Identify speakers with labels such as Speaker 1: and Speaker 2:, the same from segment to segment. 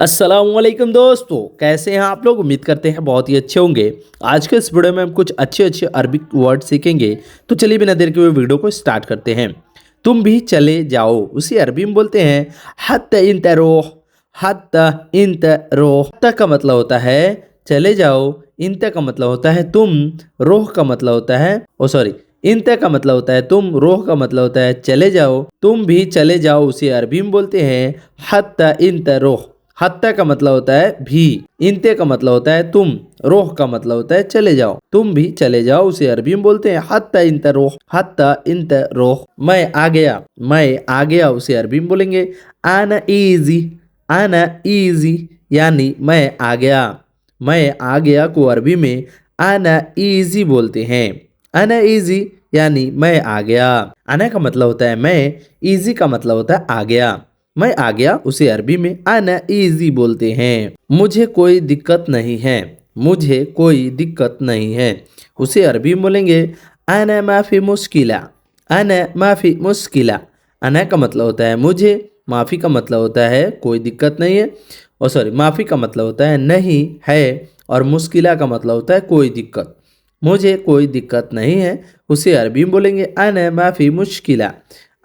Speaker 1: अस्सलामुअलैकुम दोस्तों, कैसे हैं आप लोग। उम्मीद करते हैं बहुत ही अच्छे होंगे। आज के इस वीडियो में हम कुछ अच्छे अच्छे अरबिक वर्ड सीखेंगे। तो चलिए बिना देर के हुए वीडियो को स्टार्ट करते हैं। तुम भी चले जाओ, उसी अरबी में बोलते हैं हत्ता इंत रोह। हत्ता इंत रोह। हत्ता का मतलब होता है चले जाओ, इंत का मतलब होता है तुम, रोह का मतलब होता है इंत का मतलब होता है तुम, रोह का मतलब होता है चले जाओ। तुम भी चले जाओ, उसी अरबी में बोलते हैं हत्ता इंत रोह। हत्ता का मतलब होता है भी, इंते का मतलब होता है तुम, रोह का मतलब होता है चले जाओ। तुम भी चले जाओ, उसे अरबी में बोलते हैं हत्ता इंत रोह। हत्ता इंत रोह। मैं आ गया, मैं आ गया, उसे अरबी में बोलेंगे आना इजी। आना इजी यानी मैं आ गया। मैं आ गया को अरबी में आना इजी बोलते हैं। आना इजी यानी मैं आ गया। आना का मतलब होता है मैं, इजी का मतलब होता है आ गया। मैं आ गया, उसे अरबी में आना इजी बोलते हैं। मुझे कोई दिक्कत नहीं है। मुझे कोई दिक्कत नहीं है, उसे अरबी में बोलेंगे आना माफी मुश्किला। आना माफी मुश्किला। आना का मतलब होता है मुझे, माफ़ी का मतलब होता है कोई दिक्कत नहीं है, माफ़ी का मतलब होता है नहीं है, और मुश्किला का मतलब होता है कोई दिक्कत। मुझे कोई दिक्कत नहीं है, उसे अरबी में बोलेंगे आना माफ़ी मुश्किला।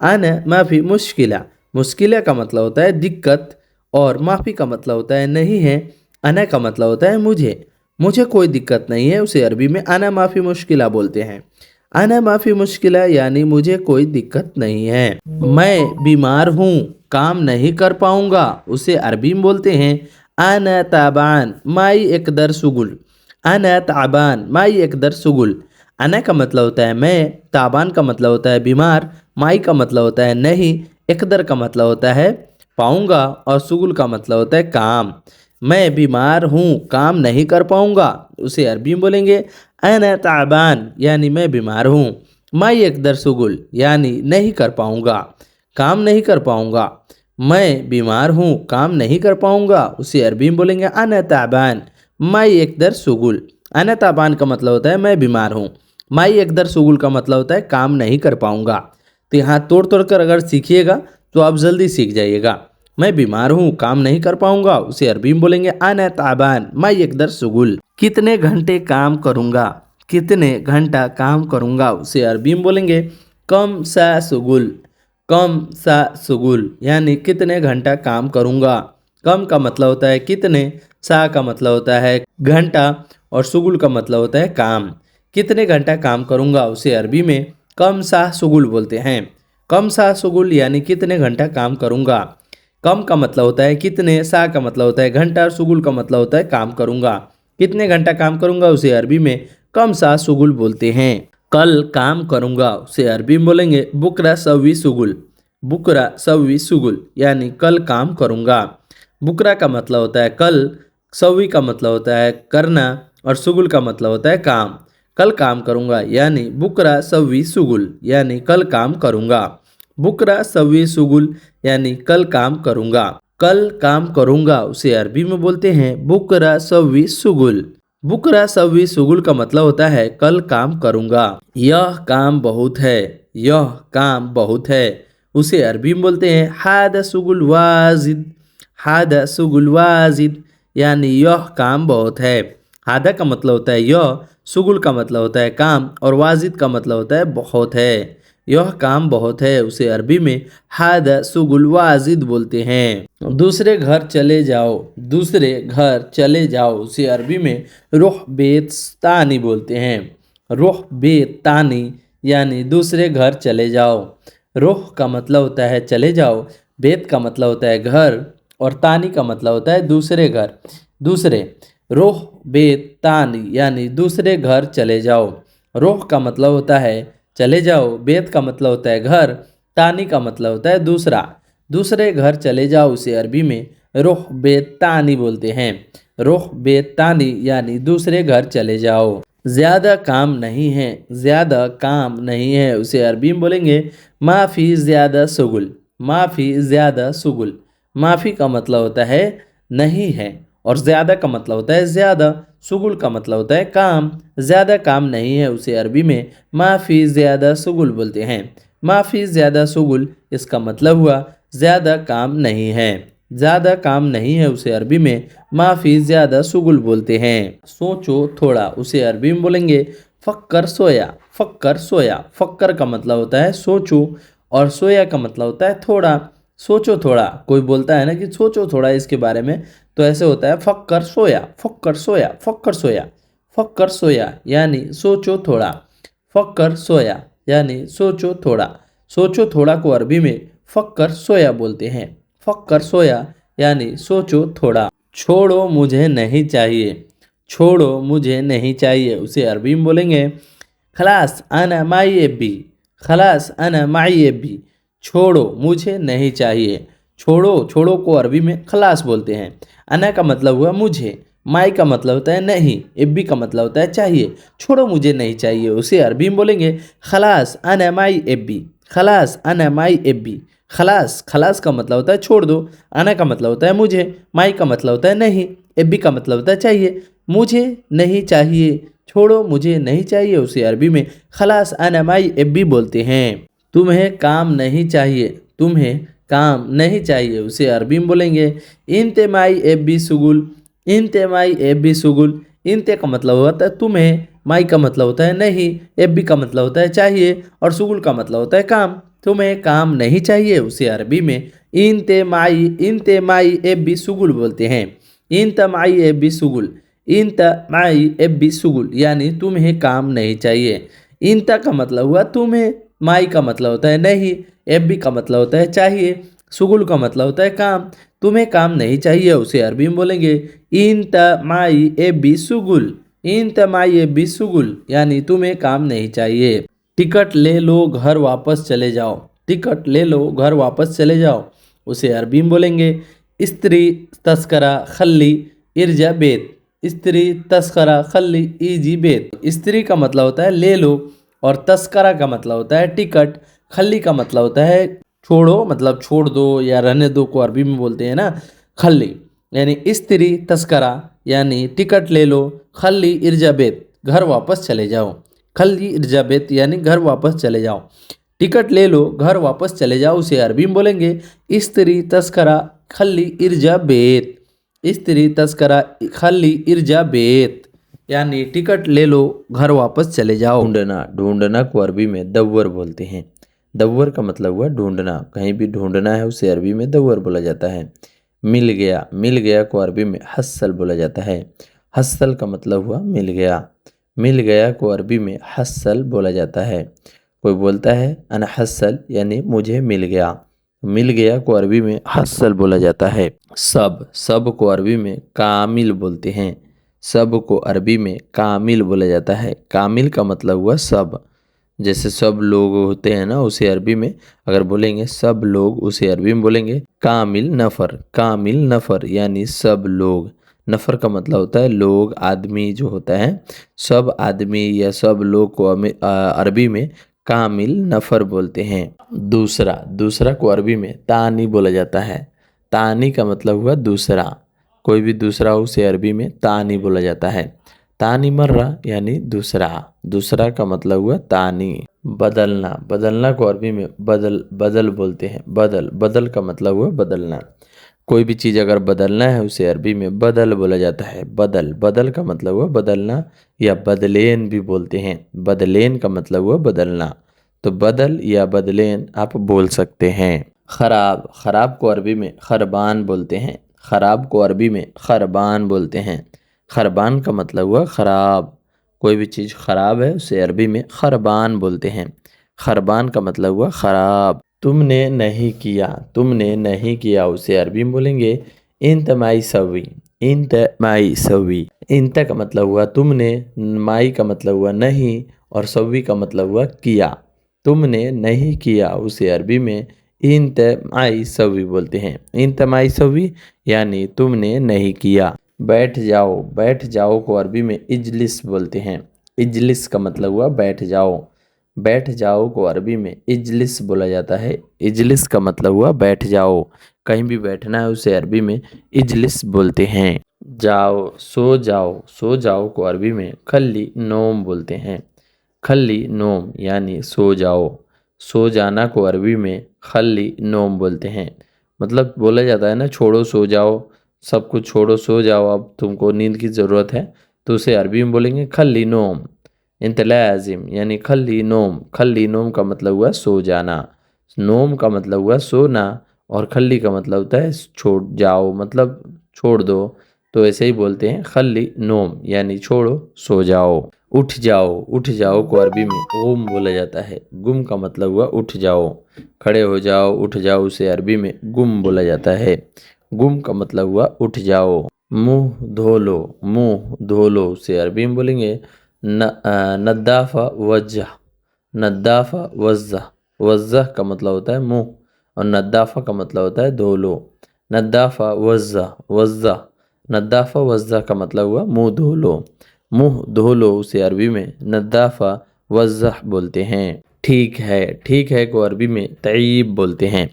Speaker 1: आना माफ़ी मुश्किला। मुश्किला का मतलब होता है दिक्कत, और माफ़ी का मतलब होता है नहीं है। अना का मतलब होता है मुझे। मुझे कोई दिक्कत नहीं है, उसे अरबी में आना माफ़ी मुश्किला बोलते हैं। आना माफ़ी मुश्किला यानी मुझे कोई दिक्कत नहीं है। मैं बीमार हूँ, काम नहीं कर पाऊँगा, उसे अरबी में बोलते हैं आना ताबान माई एकदर सुगुल। आना ताबान माई एकदर सुगुल। आना का मतलब होता है मैं, ताबान का मतलब होता है बीमार, माई का मतलब होता है नहीं, एकदर का मतलब होता है पाऊंगा, और सुगुल का मतलब होता है काम। मैं बीमार हूँ, काम नहीं कर पाऊंगा, उसे अरबी में बोलेंगे अना ताबान यानी मैं बीमार हूँ। माई एकदर सुगुल यानी नहीं कर पाऊंगा, काम नहीं कर पाऊंगा। मैं बीमार हूँ, काम नहीं कर पाऊंगा, उसे अरबी में बोलेंगे अना ताबान माई एकदर सुगुल। अना ताबान का मतलब होता है मैं बीमार हूँ। माई एकदर सुगुल का मतलब होता है काम नहीं कर पाऊंगा। तो यहाँ तोड़ तोड़ कर अगर सीखिएगा तो आप जल्दी सीख जाइएगा। मैं बीमार हूँ, काम नहीं कर पाऊंगा, उसे अरबी में बोलेंगे अना ताबान माई एकदर सुगुल। कितने घंटे काम करूँगा। कितने घंटा काम करूँगा, उसे अरबी में बोलेंगे कम सा सुगुल। कम सा सुगुल यानी कितने घंटा काम करूँगा। कम का मतलब होता है कितने, सा का मतलब होता है घंटा, और सुगुल का मतलब होता है काम। कितने घंटा काम करूँगा, उसे अरबी में कम सा सुगुल बोलते हैं। कम सा सुगुल यानी कितने घंटा काम करूँगा। कम का मतलब होता है कितने, सा का मतलब होता है घंटा, और सुगुल का मतलब होता है काम करूँगा। कितने घंटा काम करूँगा, उसे अरबी में कम सा सुगुल बोलते हैं। कल काम करूँगा, उसे अरबी में बोलेंगे बुकरा सवी सुगुल। बुकरा सवी सुगुल यानी कल काम करूँगा। बुकरा का मतलब होता है कल, सवी का मतलब होता है करना, और सुगुल का मतलब होता है काम। कल काम करूँगा यानी बुकरा सवी सुगुल यानी कल काम करूँगा। बुकरा सवी सुगुल यानी कल काम करूँगा। कल काम करूँगा, उसे अरबी में बोलते हैं बुकरा सवी सुगुल। बुकरा सवी सुगुल का मतलब होता है कल काम करूँगा। यह काम बहुत है। यह काम बहुत है, उसे अरबी में बोलते हैं हादा सुगुल वाजिद। हादा सुगुल वाजिद यानी यह काम बहुत है। हादा का मतलब होता है यह, सुगुल का मतलब होता है काम, और वाजिद का मतलब होता है बहुत है। यह काम बहुत है, उसे अरबी में हादा सुगुल वाजिद बोलते हैं। दूसरे घर चले जाओ। दूसरे घर चले जाओ, उसे अरबी में रुह बेतानी बोलते हैं। रुह बेतानी यानी दूसरे घर चले जाओ। रुह का मतलब होता है चले जाओ, बेत का मतलब होता है घर, और तानी का मतलब होता है दूसरे घर। दूसरे, रोह बेत तानी यानी दूसरे घर चले जाओ। रोह का मतलब होता है चले जाओ, बेत का मतलब होता है घर, तानी का मतलब होता है दूसरा। दूसरे घर चले जाओ, उसे अरबी में रोह बेत तानी बोलते हैं। रोह बेत तानी यानी दूसरे घर चले जाओ। ज़्यादा काम नहीं है। ज़्यादा काम नहीं है, उसे अरबी में बोलेंगे माफ़ी ज़्यादा सुगुल। माफ़ी ज़्यादा सुगुल। माफ़ी का मतलब होता है नहीं है, और ज़्यादा का मतलब होता है ज़्यादा, सुगुल का मतलब होता है काम। ज़्यादा काम नहीं है, उसे अरबी में माफ़ी ज़्यादा सुगुल बोलते हैं। माफ़ी ज़्यादा सुगुल, इसका मतलब हुआ ज़्यादा काम नहीं है। ज़्यादा काम नहीं है उसे अरबी में माफ़ी ज़्यादा शुगुल बोलते हैं। सोचो थोड़ा उसे अरबी में बोलेंगे फक्कर सोया। फक्कर सोया, फक्कर का मतलब होता है सोचो और सोया का मतलब होता है थोड़ा। सोचो थोड़ा, कोई बोलता है ना कि सोचो थोड़ा इसके बारे में, तो ऐसे होता है फक्कर सोया, फक्कर सोया, फक्कर सोया। फक्कर सोया यानी सोचो थोड़ा, फक्कर सोया यानी सोचो थोड़ा। सोचो थोड़ा को अरबी में फक्कर सोया बोलते हैं। फक्कर सोया यानी सोचो थोड़ा। छोड़ो मुझे नहीं चाहिए। छोड़ो मुझे नहीं चाहिए उसे अरबी में बोलेंगे खलास अना माई एबी। खलास अना माई एबी। छोड़ो मुझे नहीं चाहिए। छोड़ो, छोड़ो को अरबी में खलास बोलते हैं। अना का मतलब हुआ मुझे, माई का मतलब होता है नहीं, एबी का मतलब होता है चाहिए। छोड़ो मुझे नहीं चाहिए उसे अरबी में बोलेंगे खलास अना माई एबी। खलास अना माई एबी। खलास, खलास का मतलब होता है छोड़ दो, अना का मतलब होता है मुझे, माई का मतलब होता है नहीं, एबी का मतलब होता है चाहिए। मुझे नहीं चाहिए, छोड़ो मुझे नहीं चाहिए उसे अरबी में खलास अना माई एबी बोलते हैं। तुम्हें काम नहीं चाहिए। तुम्हें काम नहीं चाहिए उसे अरबी में बोलेंगे इंते माई एबी सुगुल। इंते माई एबी सुगुल। इंते का मतलब होता है तुम्हें, माई का मतलब होता है नहीं, एबी का मतलब होता है चाहिए और सुगुल का मतलब होता है काम। तुम्हें काम नहीं चाहिए उसे अरबी में इंते माई एबी सुगुल बोलते हैं। इंत माई एबी सुगुल। इंत माई एबी सुगुल यानी तुम्हें काम नहीं चाहिए। इंता का मतलब हुआ तुम्हें, माई का मतलब होता है नहीं, एबी का मतलब होता है चाहिए, सुगुल का मतलब होता है काम। तुम्हें काम नहीं चाहिए उसे अरबी में बोलेंगे इंत माई एबी सुगुल। इंत माई एबी सुगुल यानी तुम्हें काम नहीं चाहिए। टिकट ले लो घर वापस चले जाओ। टिकट ले लो घर वापस चले जाओ उसे अरबी में बोलेंगे स्त्री तस्करा खल्ली इर्जा बेत। स्त्री तस्करा खल्ली इजी बेत। स्त्री का मतलब होता है ले लो और तस्करा का मतलब होता है टिकट। खल्ली का मतलब होता है छोड़ो, मतलब छोड़ दो या रहने दो को अरबी में बोलते हैं ना खल्ली। यानी स्त्री तस्करा यानी टिकट ले लो, खल्ली इर्जा बेत घर वापस चले जाओ। खल्ली इर्जा बेत यानी घर वापस चले जाओ। टिकट ले लो घर वापस चले जाओ उसे अरबी में बोलेंगे स्त्री तस्करा खल्ली इर्जा बेत। स्त्री तस्करा खल्ली इर्जा बेत यानी टिकट ले लो घर वापस चले जाओ। ढूंढना, ढूंढना को अरबी में दव्वर बोलते हैं। दव्वर का मतलब हुआ ढूंढना, कहीं भी ढूंढना है उसे अरबी में दव्वर बोला जाता है। मिल गया, मिल गया को अरबी में हस्सल बोला जाता है। हस्सल का मतलब हुआ मिल गया। मिल गया को अरबी में हस्सल बोला जाता है। कोई बोलता है अन हस्सल यानी मुझे मिल गया, मिल गया को अरबी में हस्सल बोला जाता है। सब, सब को अरबी में कामिल बोलते हैं। सब को अरबी में कामिल बोला जाता है। कामिल का मतलब हुआ सब, जैसे सब लोग होते हैं ना उसे अरबी में अगर बोलेंगे सब लोग उसे अरबी में बोलेंगे कामिल नफ़र। कामिल नफ़र यानी सब लोग। नफ़र का मतलब होता है लोग, आदमी जो होता है, सब आदमी या सब लोग को अरबी में कामिल नफ़र बोलते हैं। दूसरा, दूसरा को अरबी में तानी बोला जाता है। तानी का मतलब हुआ दूसरा, कोई भी दूसरा हो उसे अरबी में तानी बोला जाता है। तानी मर्रा यानी दूसरा, दूसरा का मतलब हुआ तानी। बदलना, बदलना को अरबी में बदल, बदल बोलते हैं। बदल, बदल का मतलब हुआ बदलना। कोई भी चीज़ अगर बदलना है उसे अरबी में बदल बोला जाता है। बदल, बदल का मतलब हुआ बदलना या बदलेन भी बोलते हैं। बदलेन का मतलब हुआ बदलना, तो बदल या बदलेन आप बोल सकते हैं। खराब, खराब को अरबी में खरबान बोलते हैं। खराब को अरबी में खरबान बोलते हैं। खरबान का मतलब हुआ खराब, कोई भी चीज़ खराब है उसे अरबी में खरबान बोलते हैं। खरबान का मतलब हुआ खराब। तुमने नहीं किया, तुमने नहीं किया उसे अरबी में बोलेंगे इंत माई सवी। इंत माई सवी। इंत का मतलब हुआ तुमने, माई का मतलब हुआ नहीं और सवी का मतलब हुआ किया। तुमने नहीं किया उसे अरबी में इंत माई सवी बोलते हैं। इंत माई सवी यानी तुमने नहीं किया। बैठ जाओ, बैठ जाओ को अरबी में इजलिस बोलते हैं। इजलिस का मतलब हुआ बैठ जाओ। बैठ जाओ को अरबी में इजलिस बोला जाता है। इजलिस का मतलब हुआ बैठ जाओ, कहीं भी बैठना है उसे अरबी में इजलिस बोलते हैं। जाओ, सो जाओ, सो जाओ को अरबी में खल्ली नोम बोलते हैं। खल्ली नोम यानी सो जाओ। सो जाना को अरबी में खल्ली नोम बोलते हैं।
Speaker 2: मतलब बोला जाता है ना, छोड़ो सो जाओ, सब कुछ छोड़ो सो जाओ, अब तुमको नींद की ज़रूरत है, तो उसे अरबी में बोलेंगे खल्ली नोम। इंत लाजिम यानी खल्ली नोम। खल्ली नोम का मतलब हुआ सो जाना, नोम का मतलब हुआ सोना, और खल्ली का मतलब होता है छोड़ जाओ, मतलब छोड़ दो। तो ऐसे ही बोलते हैं खल्ली नोम यानी छोड़ो सो जाओ। उठ जाओ, उठ जाओ को अरबी में गुम बोला जाता है। गुम का मतलब हुआ उठ जाओ, खड़े हो जाओ, उठ जाओ, उसे अरबी में गुम बोला जाता है। गुम का मतलब हुआ उठ जाओ। मुंह धो लो, मुंह धो लो, उसे अरबी में बोलेंगे नद्दाफा वज्जा। नद्दाफा वज्जा। वज्जा का मतलब होता है मुंह, और नद्दाफा का मतलब होता है धो लो। नद्दाफा वज्जा, वज्जा, नद्दाफा वज्जा का मतलब हुआ मुंह धो लो। मुंह धो लो उसे अरबी में नद्दाफा वज्जा बोलते हैं। ठीक है को अरबी में तय्यब बोलते हैं।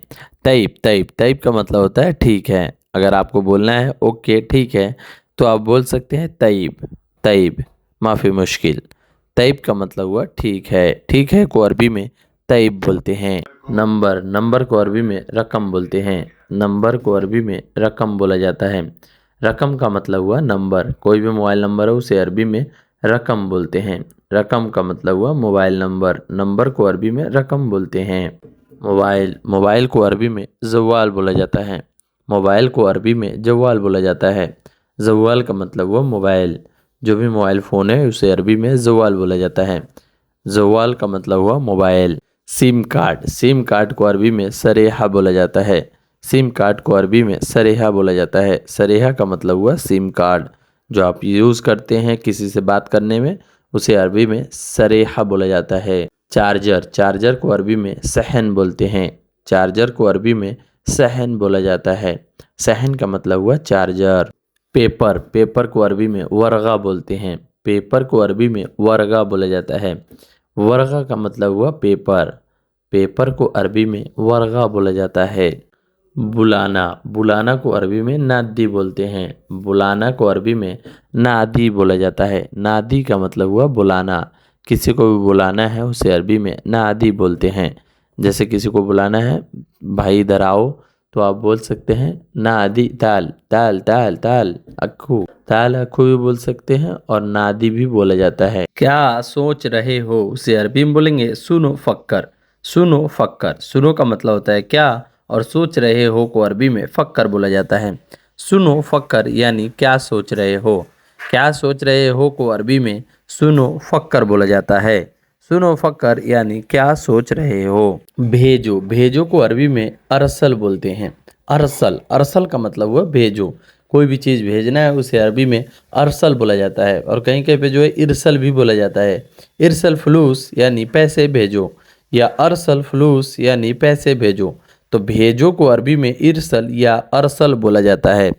Speaker 2: तय्यब, तय्यब, तय्यब का मतलब होता है ठीक है। अगर आपको बोलना है ओके ठीक है, तो आप बोल सकते हैं तय्यब। तय्यब माफ़ी मुश्किल। तय्यब का मतलब हुआ ठीक है को अरबी में तय्यब बोलते हैं। नंबर, नंबर को अरबी में रकम बोलते हैं। नंबर को अरबी में रकम बोला जाता है। रकम का मतलब हुआ नंबर, कोई भी मोबाइल नंबर हो उसे अरबी में रकम बोलते हैं। रकम का मतलब हुआ मोबाइल नंबर, नंबर को अरबी में रकम बोलते हैं। मोबाइल, मोबाइल को अरबी में जवाल बोला जाता है। मोबाइल को अरबी में जवाल बोला जाता है। जवाल का मतलब हुआ मोबाइल, जो भी मोबाइल फ़ोन है उसे अरबी में जवाल बोला जाता है। जवाल का मतलब हुआ mobile. SIM card, SIM card को अरबी में सरेहा बोला जाता है। सिम कार्ड को अरबी में सरेहा बोला जाता है। सरेहा का मतलब हुआ सिम कार्ड, जो आप यूज़ करते हैं किसी से बात करने में, उसे अरबी में सरेहा बोला जाता है। चार्जर, चार्जर को अरबी में सहन बोलते हैं। चार्जर को अरबी में सहन बोला जाता है। सहन का मतलब हुआ चार्जर। पेपर, पेपर को अरबी में वर्गा बोलते हैं। पेपर को अरबी में वर्गा बोला जाता है। वर्गा का मतलब हुआ पेपर। पेपर को अरबी में वर्गा बोला जाता है। बुलाना, बुलाना को अरबी में नादी बोलते हैं। बुलाना को अरबी में नादी बोला जाता है। नादी का मतलब हुआ बुलाना। किसी को भी बुलाना है उसे अरबी में नादी बोलते हैं। जैसे किसी को बुलाना है भाई इधर आओ, तो आप बोल सकते हैं नादी ताल, ताल ताल ताल अक्खू, ताल अक्खू भी बोल सकते हैं, और नादी भी बोला जाता है।
Speaker 1: क्या सोच रहे हो उसे अरबी में बोलेंगे सुनो फक्कर। सुनो फक्कर, सुनो का मतलब होता है क्या, और सोच रहे हो को अरबी में फक्कर बोला जाता है। सुनो फक्कर यानी क्या सोच रहे हो। क्या सोच रहे हो को अरबी में सुनो फक्कर बोला जाता है। सुनो फक्कर यानी क्या सोच रहे हो। भेजो, भेजो को अरबी में अरसल बोलते हैं। अरसल, अरसल का मतलब हुआ भेजो। कोई भी चीज़ भेजना है उसे अरबी में अरसल बोला जाता है, और कहीं कहीं पे जो है इरसल भी बोला जाता है। इरसल फलूस यानी पैसे भेजो, या अरसल फलूस यानी पैसे भेजो। तो भेजो को अरबी में इरसल या अरसल बोला जाता है।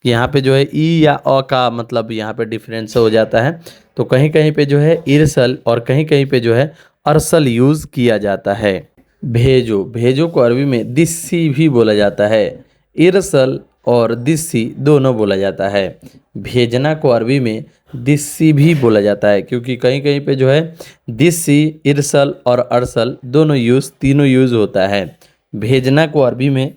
Speaker 1: यहाँ पे जो है ई या अ का मतलब यहाँ पे डिफरेंस हो जाता है। तो कहीं कहीं पे जो है इरसल और कहीं कहीं पे जो है अरसल यूज़ किया जाता है। भेजो, भेजो को अरबी में दिस्सी भी बोला जाता है। इरसल और दिस्सी दोनों बोला जाता है। भेजना को अरबी में दिस्सी भी बोला जाता है, क्योंकि कहीं कहीं पे जो है दिस्सी, इरसल और अरसल तीनों यूज़ होता है। भेजना को अरबी में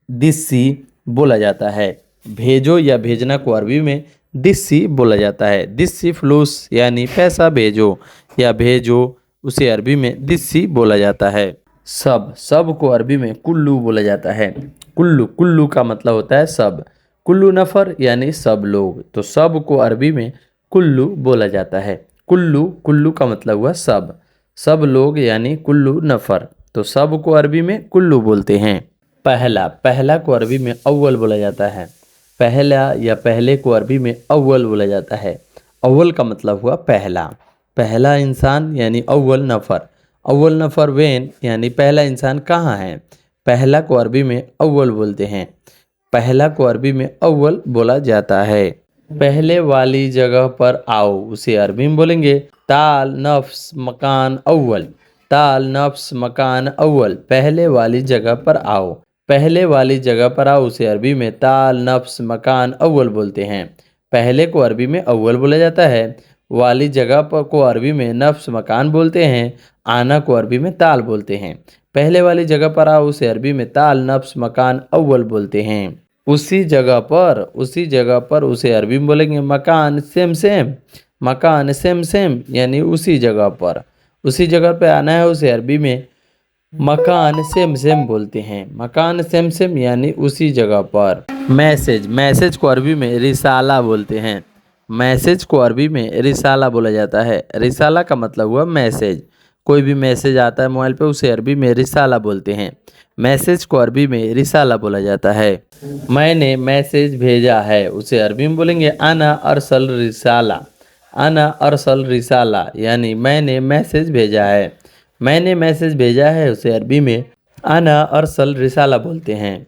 Speaker 1: दिस्सी बोला जाता है। भेजो या भेजना को अरबी में दिस्सी बोला जाता है। दिस्सी फ्लूस यानी पैसा भेजो या भेजो, उसे अरबी में दिस्सी बोला जाता है। सब, सब को अरबी में कुल्लू बोला जाता है। कुल्लू, कुल्लू का मतलब होता है सब। कुल्लू नफर यानी सब लोग, तो सब को अरबी में कुल्लू बोला जाता है। कुल्लू, कुल्लू का मतलब हुआ सब। सब लोग यानी कुल्लू नफर, तो सब को अरबी में कुल्लू बोलते हैं। पहला, पहला को अरबी में अव्वल बोला जाता है। पहला या पहले को अरबी में अव्वल बोला जाता है। अव्वल का मतलब हुआ पहला। पहला इंसान यानी अव्वल नफर। अव्वल नफर वेन यानी पहला इंसान कहाँ है। पहला को अरबी में अव्वल बोलते हैं। पहला को अरबी में अव्वल बोला जाता है। पहले वाली जगह पर आओ, उसे अरबी में बोलेंगे ताल नफ्स मकान अव्वल। ताल नफ्स मकान अव्वल, पहले वाली जगह पर आओ। पहले वाली जगह पर आओ, उसे अरबी में ताल नफ्स मकान अव्वल बोलते हैं। पहले को अरबी में अव्वल बोला जाता है,
Speaker 2: वाली जगह पर को अरबी में नफ्स मकान बोलते हैं। आना को अरबी में ताल बोलते हैं। पहले वाली जगह पर आओ उसे अरबी में ताल नफ्स मकान अव्वल बोलते हैं। उसी जगह पर उसे अरबी में बोलेंगे मकान सेम सेम। मकान सेम सेम यानी उसी जगह पर। उसी जगह पे आना है उसे अरबी में मकान सेम सेम बोलते हैं। मकान सेम सेम यानी उसी जगह पर। मैसेज को अरबी में रिसाला बोलते हैं। मैसेज को अरबी में रिसाला बोला जाता है। रिसाला का मतलब हुआ मैसेज। कोई भी मैसेज आता है मोबाइल पे उसे अरबी में रिसाला बोलते हैं। मैसेज को अरबी में रिसाला बोला जाता है। मैंने मैसेज भेजा है उसे अरबी में बोलेंगे अना अरसल रिसाला। अना अरसल रिसाला यानी मैंने मैसेज भेजा है। मैंने मैसेज भेजा है उसे अरबी में अना अरसल रिसाला बोलते हैं।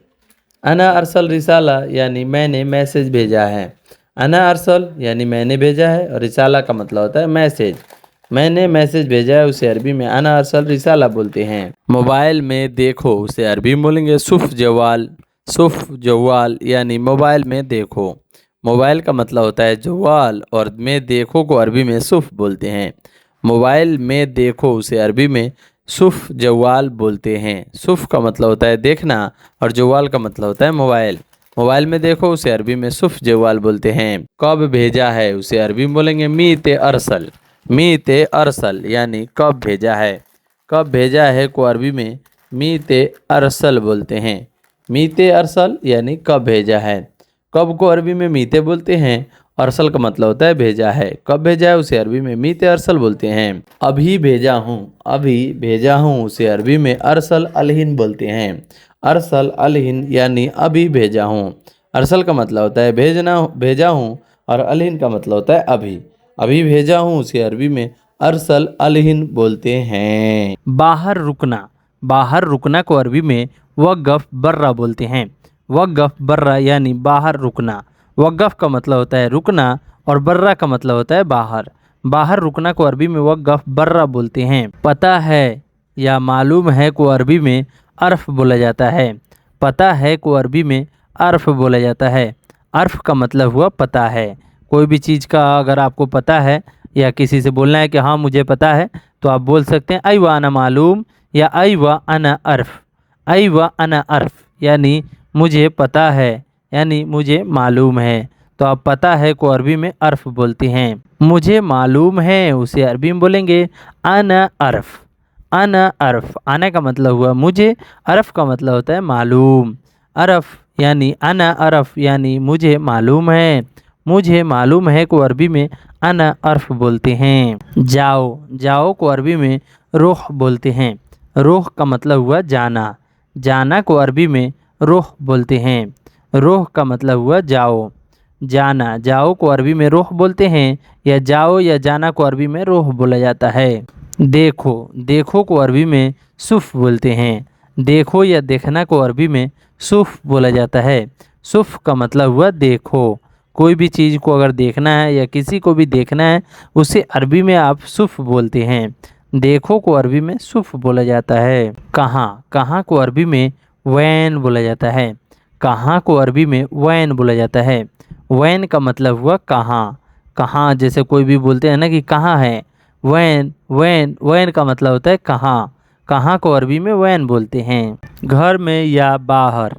Speaker 2: अना अरसल रिसाला यानी मैंने मैसेज भेजा है। अना अरसल यानी मैंने भेजा है और रिसाला का मतलब होता है मैसेज। मैंने मैसेज भेजा है उसे अरबी में अना अरसल रिसाला बोलते हैं। मोबाइल में देखो उसे अरबी में बोलेंगे सुफ जवाल। सुफ जवाल यानी मोबाइल में देखो। मोबाइल का मतलब होता है जवाल और में देखो को अरबी में सुफ बोलते हैं। मोबाइल में देखो उसे अरबी में सुफ जवाल बोलते हैं। सुफ का मतलब होता है देखना और जवाल का मतलब होता है मोबाइल। मोबाइल में देखो उसे अरबी में सुफ जवाल बोलते हैं। कब भेजा है उसे अरबी में बोलेंगे मीते अरसल। मीते अरसल यानी कब भेजा है। कब भेजा है को अरबी में मीते अरसल बोलते हैं। मीते अरसल यानी कब भेजा है। कब को अरबी में मीते बोलते हैं। अरसल का मतलब होता है भेजा है। कब भेजा है उसे अरबी में मीते अरसल बोलते हैं। अभी भेजा हूँ उसे अरबी में अरसल अलहिन बोलते हैं। अरसल अलहिन यानी अभी भेजा हूँ। अरसल का मतलब होता है भेजा हूँ और अलहिन का मतलब होता है अभी। अभी भेजा हूँ उसे अरबी में अरसल अलहिन बोलते हैं।
Speaker 1: बाहर रुकना को अरबी में वक़्फ़ बर्रा बोलते हैं। वक़्फ़ बर्रा यानी बाहर रुकना। वक़्फ़ का मतलब होता है रुकना और बर्रा का मतलब होता है बाहर। बाहर रुकना को अरबी में वक़्फ़ बर्रा बोलते हैं। पता है या मालूम है को अरबी में अर्फ़ बोला जाता है। पता है को अरबी में अर्फ़ बोला जाता है। अर्फ़ का मतलब हुआ पता है। कोई भी चीज़ का अगर आपको पता है या किसी से बोलना है कि हाँ मुझे पता है तो आप बोल सकते हैं अय्वा अना मालूम या अय्वा अना अर्फ़। अय्वा अना अर्फ़ यानी मुझे पता है यानी मुझे मालूम है। तो आप पता है को अरबी में अर्फ़ बोलते हैं। मुझे मालूम है उसे अरबी में बोलेंगे अना अर्फ़। अना अर्फ़। आना का मतलब हुआ मुझे। अर्फ़ का मतलब होता है मालूम। अर्फ़ यानी अना अर्फ़ यानी मुझे मालूम है। मुझे मालूम है को अरबी में अना अर्फ़ बोलते हैं। जाओ को अरबी में रोह बोलते हैं। रोह का मतलब हुआ जाना। जाना को अरबी में रोह बोलते हैं। रोह का मतलब हुआ जाओ। जाओ को अरबी में रोह बोलते हैं या जाओ या जाना को अरबी में रोह बोला जाता है। देखो को अरबी में सुफ बोलते हैं। देखो या देखना को अरबी में सुफ बोला जाता है। सुफ का मतलब हुआ देखो। कोई भी चीज़ को अगर देखना है या किसी को भी देखना है उसे अरबी में आप सुफ बोलते हैं। देखो को अरबी में सुफ बोला जाता है। कहाँ को अरबी में वैन बोला जाता है। कहाँ को अरबी में वैन बोला जाता है। वैन का मतलब हुआ कहाँ जैसे कोई भी बोलते हैं ना कि कहाँ है वैन का मतलब होता है कहाँ को अरबी में वैन बोलते हैं। घर में या बाहर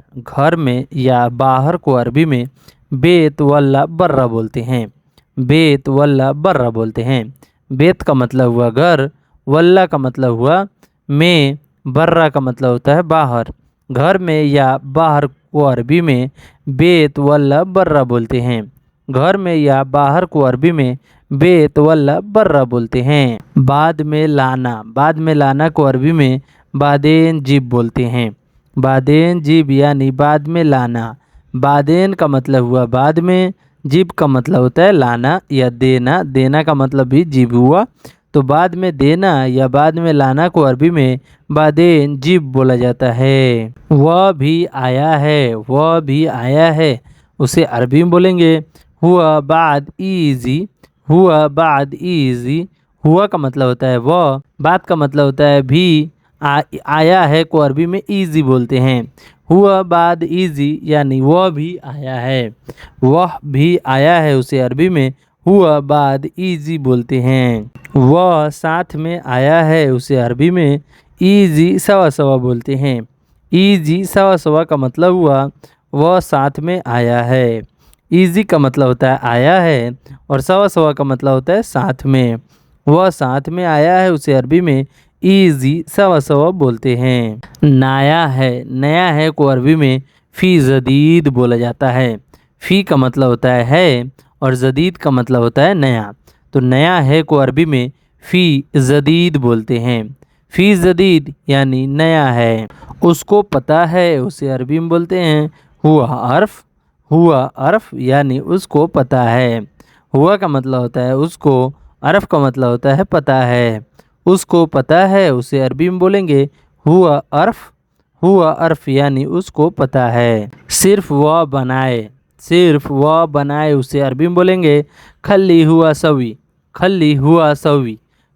Speaker 1: को अरबी में बेत वल्ला बर्रा बोलते हैं। बेत वल्ला बर्रा बोलते हैं। बेत का मतलब हुआ घर। वल्ला का मतलब हुआ में। बर्रा का मतलब होता है बाहर। घर में या बाहर को अरबी में बेत वल्ला बर्रा बोलते हैं। घर में या बाहर को अरबी में बेत वल्ला बर्रा बोलते हैं। बाद में लाना को अरबी में बादेन जीब बोलते हैं। बादेन जीब यानी बाद में लाना। बादेन का मतलब हुआ बाद में। जीब का मतलब होता है लाना या देना। देना का मतलब भी जीब हुआ। तो बाद में देना या बाद में लाना को अरबी में बादेन जीब बोला जाता है। वह भी आया है उसे अरबी में बोलेंगे हुआ बाद इजी। हुआ का मतलब होता है वह। बाद का मतलब होता है भी। आया है को अरबी में इजी बोलते हैं। हुआ बाद इजी यानी वह भी आया है। वह भी आया है उसे अरबी में हुआ बाद इजी बोलते हैं। वह साथ में आया है उसे अरबी में इजी सवा सवा बोलते हैं। इजी सवा सवा का मतलब हुआ वह साथ में आया है। इजी का मतलब होता है आया है और सवा सवा का मतलब होता है साथ में। वह साथ में आया है उसे अरबी में इजी सवा सवा बोलते हैं। नया है को अरबी में फ़ी जदीद बोला जाता है। फ़ी का मतलब होता है और जदीद का मतलब होता है नया। तो नया है को अरबी में फ़ी जदीद बोलते हैं। फ़ी जदीद यानी नया है। उसको पता है उसे अरबी में बोलते हैं हुआ अर्फ यानी उसको पता है। हुआ का मतलब होता है उसको, अर्फ का मतलब होता है पता है। उसको पता है उसे अरबी में बोलेंगे हुआ अर्फ यानी उसको पता है। सिर्फ वह बनाए उसे अरबी में बोलेंगे खल्ली हुआ सवी।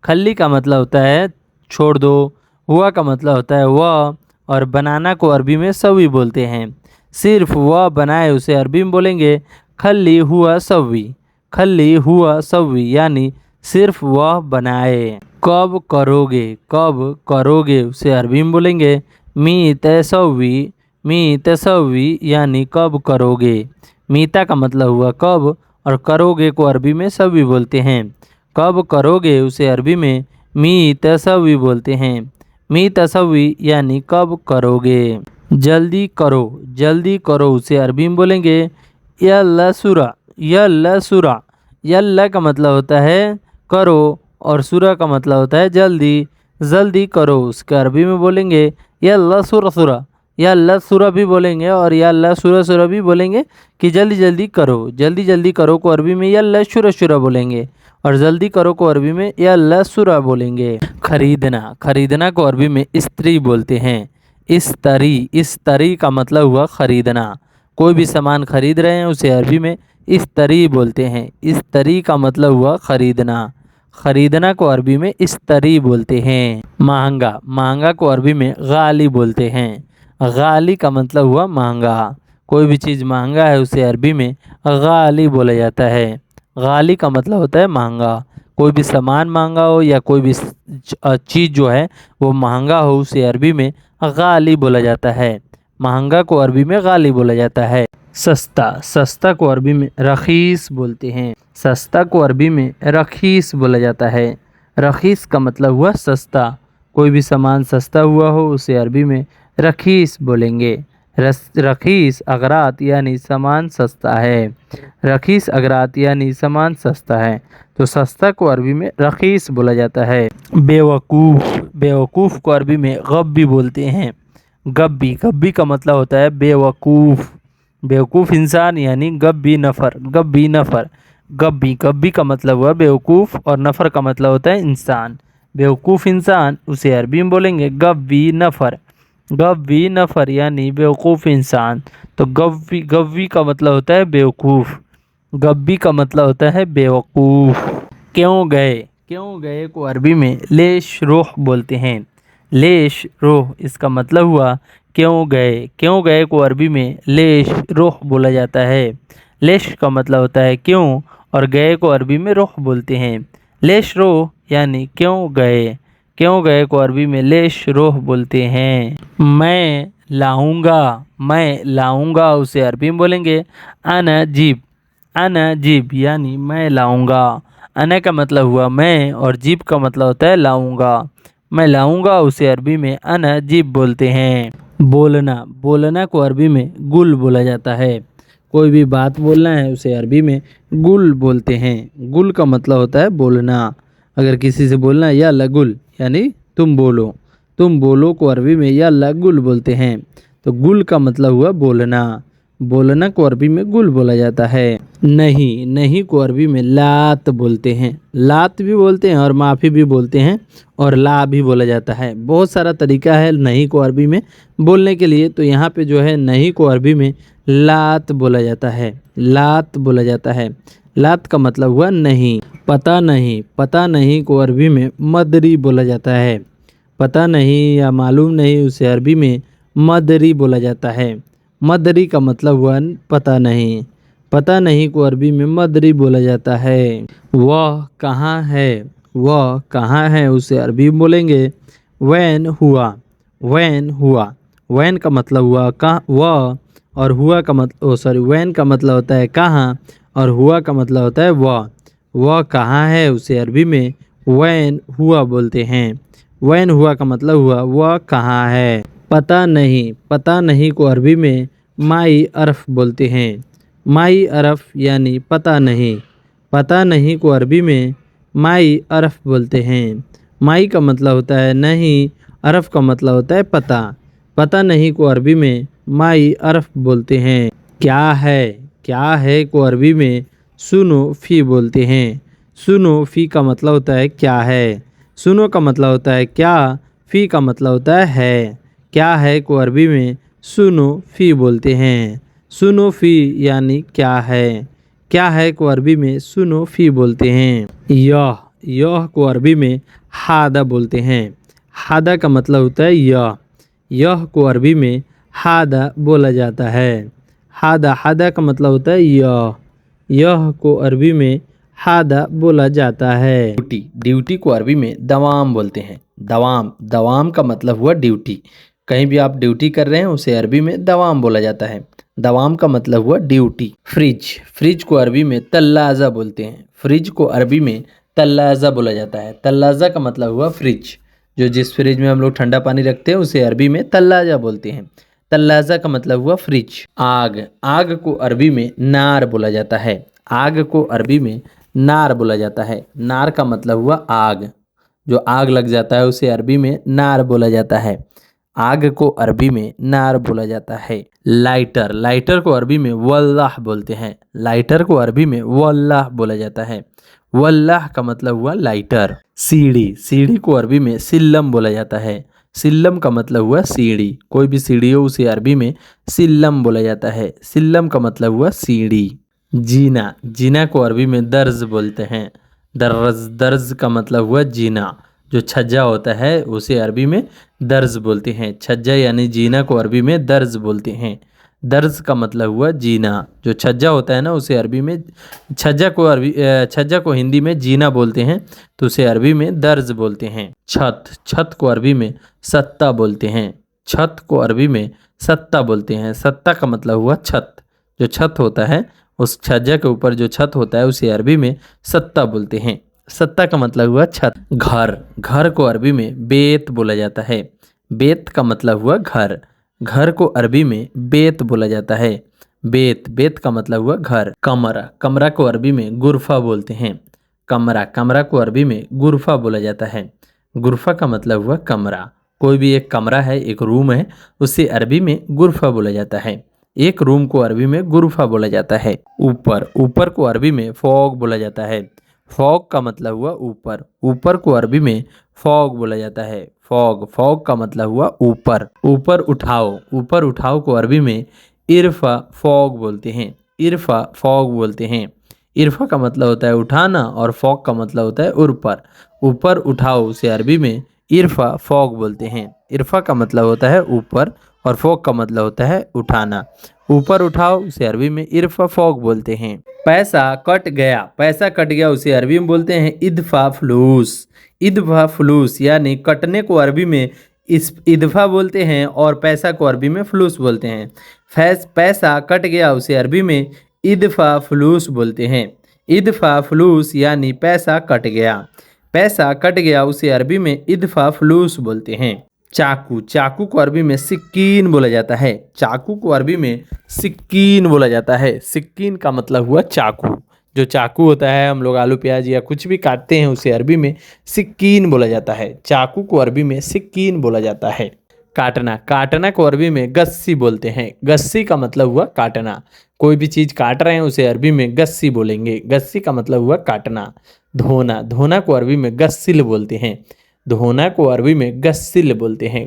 Speaker 1: खल्ली का मतलब होता है छोड़ दो, हुआ का मतलब होता है वह और बनाना को अरबी में सवी बोलते हैं। सिर्फ वह बनाए उसे अरबी में बोलेंगे खल्ली हुआ सवी यानी सिर्फ वह बनाए। कब करोगे उसे अरबी में बोलेंगे मी तसवी यानी कब करोगे। मीता का मतलब हुआ कब और करोगे को अरबी में सवी बोलते हैं। कब करोगे उसे अरबी में मी तसवी बोलते हैं। मी तसवी यानी कब करोगे। जल्दी करो उसे अरबी में बोलेंगे यल्ला का मतलब होता है करो और सूरा का मतलब होता है जल्दी करो। उसके अरबी में बोलेंगे यल्ला सूरा भी बोलेंगे और यल्ला सूरा भी बोलेंगे कि जल्दी करो को अरबी में यल्ला शुरा बोलेंगे और जल्दी करो को अरबी में यल्ला सूरा बोलेंगे। खरीदना को अरबी में इस्त्री बोलते हैं। इस्तरी का मतलब हुआ खरीदना। कोई भी सामान खरीद रहे हैं उसे अरबी में इस्तरी बोलते हैं। इस्तरी का मतलब हुआ खरीदना को अरबी में इस्तरी बोलते हैं। महंगा को अरबी में गाली बोलते हैं। गाली का मतलब हुआ महंगा। कोई भी चीज़ महंगा है उसे अरबी में गाली बोला जाता है। गाली का मतलब होता है महंगा। कोई भी सामान महंगा हो या कोई भी चीज़ जो है वो महंगा हो उसे अरबी में गाली बोला जाता है। महंगा को अरबी में गाली बोला जाता है। सस्ता को अरबी में रखीस बोलते हैं। सस्ता को अरबी में रखीस बोला जाता है। रखीस का मतलब हुआ सस्ता। कोई भी सामान सस्ता हुआ हो उसे अरबी में रखीस बोलेंगे। रखीस अगरात यानी सामान सस्ता है। रखीस अगरात यानी सामान सस्ता है। तो सस्ता को अरबी में रखीस बोला जाता है। बेवकूफ़ को अरबी में गब्बी बोलते हैं। गब्बी का मतलब होता है बेवकूफ़ इंसान यानी गब्बी नफ़र। गब्बी का मतलब हुआ बेवकूफ़ और नफ़र का मतलब होता है इंसान। बेवकूफ़ इंसान उसे अरबी में बोलेंगे गब्बी नफ़र यानी बेवकूफ़ इंसान। तो गब्बी का मतलब होता है बेवकूफ़। गब्बी का मतलब होता है बेवकूफ़। क्यों गए को अरबी में लेश रोह बोलते हैं। लेश रोह इसका मतलब हुआ क्यों गए को अरबी में लेश रोह बोला जाता है। लेश का मतलब होता है क्यों और गए को अरबी में रोह बोलते हैं। लेश रोह यानी क्यों गए को अरबी में लेश रोह बोलते हैं। मैं लाऊंगा उसे अरबी में बोलेंगे अना जीब यानी मैं लाऊंगा। अना का मतलब हुआ मैं और जीब का मतलब होता है लाऊंगा। मैं लाऊंगा उसे अरबी में अना जीब बोलते हैं। बोलना को अरबी में गुल बोला जाता है। कोई भी बात बोलना है उसे अरबी में गुल बोलते हैं। गुल का मतलब होता है बोलना। अगर किसी से बोलना है या लगुल यानी तुम बोलो को अरबी में या लगुल बोलते हैं। तो गुल का मतलब हुआ बोलना को अरबी में गुल बोला जाता है। नहीं को अरबी में लात बोलते हैं। लात भी बोलते हैं और माफ़ी भी बोलते हैं और ला भी बोला जाता है। बहुत सारा तरीका है नहीं को अरबी में बोलने के लिए। तो यहाँ पे जो है नहीं को अरबी में लात बोला जाता है। लात का मतलब हुआ नहीं। पता नहीं को अरबी में मदरी बोला जाता है। पता नहीं या मालूम नहीं उसे अरबी में मदरी बोला जाता है। मदरी का मतलब हुआ पता नहीं। पता नहीं को अरबी में मदरी बोला जाता है। वह कहाँ है, वह कहाँ है उसे अरबी में बोलेंगे वैन हुआ, वैन हुआ। वैन का मतलब हुआ कहाँ, वह, और हुआ का मतलब वैन का मतलब होता है कहाँ, और हुआ का मतलब होता है वह कहाँ है उसे अरबी में वैन हुआ बोलते हैं। वैन हुआ का मतलब हुआ वह कहाँ है। पता नहीं, पता नहीं को अरबी में माई अरफ बोलते हैं। माई अरफ यानी पता नहीं। पता नहीं को अरबी में माई अरफ बोलते हैं। माई का मतलब होता है नहीं, अरफ का मतलब होता है पता। पता नहीं को अरबी में माई अरफ बोलते हैं। क्या है को अरबी में सुनो फी बोलते हैं। सुनो फी का मतलब होता है क्या है। सुनो का मतलब होता है क्या, फी का मतलब होता है। क्या है को अरबी में सुनो फी बोलते हैं। सुनो फी यानी क्या है को अरबी में सुनो फी बोलते हैं। यह को अरबी में हादा बोलते हैं। हादा का मतलब होता है यह को अरबी में हादा बोला जाता है। हादा का मतलब होता है यह को अरबी में हादा बोला जाता है। ड्यूटी को अरबी में दवाम बोलते हैं। दवाम का मतलब हुआ ड्यूटी। कहीं भी आप ड्यूटी कर रहे हैं उसे अरबी में दवाम बोला जाता है। दवाम का मतलब हुआ ड्यूटी। फ्रिज को अरबी में तल्लाजा बोलते हैं। फ्रिज को अरबी में तल्लाजा बोला जाता है। तल्लाजा का मतलब हुआ फ्रिज। जिस फ्रिज में हम लोग ठंडा पानी रखते हैं उसे अरबी में तल्लाजा बोलते हैं। तल्लाजा का मतलब हुआ फ्रिज। आग को अरबी में नार बोला जाता है। आग को अरबी में नार बोला जाता है। नार का मतलब हुआ आग। आग लग जाता है उसे अरबी में नार बोला जाता है। आग को अरबी में नार बोला जाता है। लाइटर को अरबी में वल्लाह बोलते हैं। लाइटर को अरबी में वल्लाह बोला जाता है। वल्लाह का मतलब हुआ लाइटर। सीढ़ी को अरबी में सिल्लम बोला जाता है। सिल्लम का मतलब हुआ सीढ़ी। कोई भी सीढ़ी हो उसे अरबी में सिल्लम बोला जाता है। सिल्लम का मतलब हुआ सीढ़ी। जीना को अरबी में दर्ज बोलते हैं। दर्ज का मतलब हुआ जीना। छज्जा होता है उसे अरबी में दर्ज बोलते हैं। छज्जा यानी जीना को अरबी में दर्ज बोलते हैं। दर्ज का मतलब हुआ जीना। छज्जा होता है ना उसे अरबी में छज्जा को हिंदी में जीना बोलते हैं, तो उसे अरबी में दर्ज बोलते हैं। छत को अरबी में सत्ता बोलते हैं। छत को अरबी में सत्ता बोलते हैं। सत्ता का मतलब हुआ छत। छत होता है उस छज्जा के ऊपर छत होता है उसे अरबी में सत्ता बोलते हैं। सत्ता का मतलब हुआ छत। घर को अरबी में बेत बोला जाता है। बेत का मतलब हुआ घर। घर को अरबी में बेत बोला जाता है। बेत का मतलब हुआ घर। कमरा को अरबी में गुरफा बोलते हैं। कमरा को अरबी में गुरफा बोला जाता है। गुरफा का मतलब हुआ कमरा। कोई भी एक कमरा है, एक रूम है, उसे अरबी में गुरफा बोला जाता है। एक रूम को अरबी में गुरफा बोला जाता है। ऊपर को अरबी में फॉग बोला जाता है। फॉग का मतलब हुआ ऊपर को अरबी में फॉग बोला जाता है। फॉग का मतलब हुआ ऊपर उठाओ को अरबी में इरफा फॉग बोलते हैं। इरफा का मतलब होता है उठाना और फॉग का मतलब होता है ऊपर उठाओ उसे अरबी में इरफा फॉग बोलते हैं। इरफा का मतलब होता है ऊपर और फॉग का मतलब होता है उठाना। ऊपर उठाओ उसे अरबी में इरफा फॉग बोलते हैं। पैसा कट गया उसे अरबी में बोलते हैं इदफा फ्लूस यानी कटने को अरबी में इस इदफा बोलते हैं और पैसा को अरबी में फ्लूस बोलते हैं। पैसा कट गया उसे अरबी में इदफा फ्लूस बोलते हैं। इदफा फ्लूस यानी पैसा कट गया उसे अरबी में इदफा फ्लूस बोलते हैं। चाकू को अरबी में सिक्कीन बोला जाता है। सिक्कीन का मतलब हुआ चाकू। चाकू होता है, हम लोग आलू प्याज या कुछ भी काटते हैं उसे अरबी में सिक्कीन बोला जाता है। चाकू को अरबी में सिक्कीन बोला जाता है। काटना को अरबी में गस्सी बोलते हैं। गस्सी का मतलब हुआ काटना। कोई भी चीज काट रहे हैं उसे अरबी में गस्सी बोलेंगे। गस्सी का मतलब हुआ काटना। धोना को अरबी में गस्सिल बोलते हैं।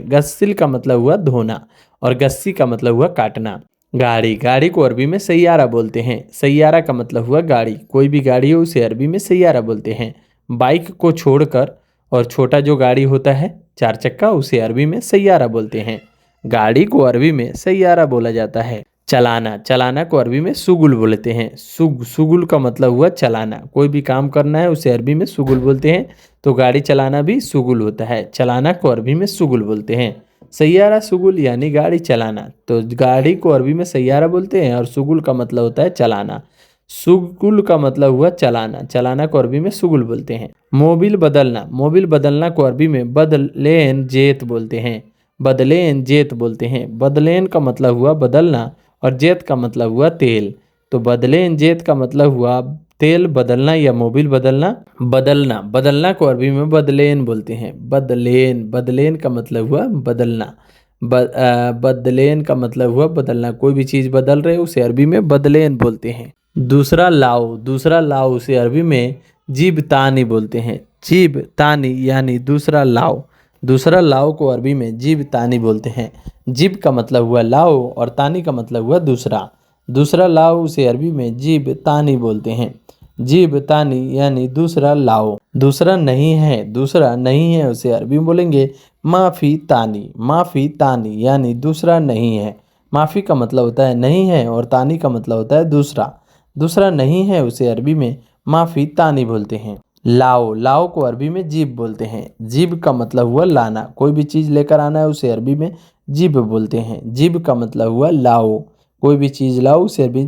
Speaker 1: गस्सिल का मतलब हुआ धोना और गस्सी का मतलब हुआ काटना। गाड़ी को अरबी में सैयारा बोलते हैं। सैयारा का मतलब हुआ गाड़ी। कोई भी गाड़ी हो उसे अरबी में सैयारा बोलते हैं। बाइक को छोड़कर और छोटा गाड़ी होता है 4 चक्का, उसे अरबी में सैयारा बोलते हैं। गाड़ी को अरबी में सैयारा बोला जाता है।
Speaker 2: चलाना, चलाना को अरबी में शुगुल बोलते हैं। शुगुल का मतलब हुआ चलाना। कोई भी काम करना है उसे अरबी में शुगुल बोलते हैं। तो गाड़ी चलाना भी शुगुल होता है। चलाना को अरबी में शुगुल बोलते हैं। सैयारा शुगुल यानी गाड़ी चलाना। तो गाड़ी को अरबी में सैयारा बोलते हैं और शुगुल का मतलब होता है चलाना। शुगुल का मतलब हुआ चलाना। चलाना को अरबी में शुगुल बोलते हैं। मोबिल बदलना, मोबिल बदलना को अरबी में बदलेन जेत बोलते हैं। बदलेन जेत बोलते हैं। बदलेन का मतलब हुआ बदलना और जेत का मतलब हुआ तेल। तो बदलेन जेत का मतलब हुआ तेल बदलना या मोबिल बदलना। बदलना, बदलना को अरबी में बदलेन बोलते हैं। बदलेन, बदलेन का मतलब हुआ बदलना। बदलेन का मतलब हुआ बदलना। कोई भी चीज़ बदल रहे उसे अरबी में बदलेन बोलते हैं। दूसरा लाओ, दूसरा लाओ उसे अरबी में जीब तानी बोलते हैं। जीब तानी यानी दूसरा लाओ। दूसरा लाओ को अरबी में जीब तानी बोलते हैं। जीब का मतलब हुआ लाओ और तानी का मतलब हुआ दूसरा। दूसरा लाओ उसे अरबी में जीब तानी बोलते हैं। जीब तानी यानी दूसरा लाओ। दूसरा नहीं है, दूसरा नहीं है उसे अरबी में बोलेंगे माफ़ी तानी। माफ़ी तानी यानी दूसरा नहीं है। माफ़ी का मतलब होता है नहीं है और तानी का मतलब होता है दूसरा। दूसरा नहीं है उसे अरबी में माफ़ी तानी बोलते हैं। लाओ, लाओ को अरबी में जीब बोलते हैं। जीब का मतलब हुआ लाना। कोई भी चीज़ लेकर आना है उसे अरबी में जीब बोलते हैं। जीब का मतलब हुआ लाओ। कोई भी चीज़ लाओ उसे अरबी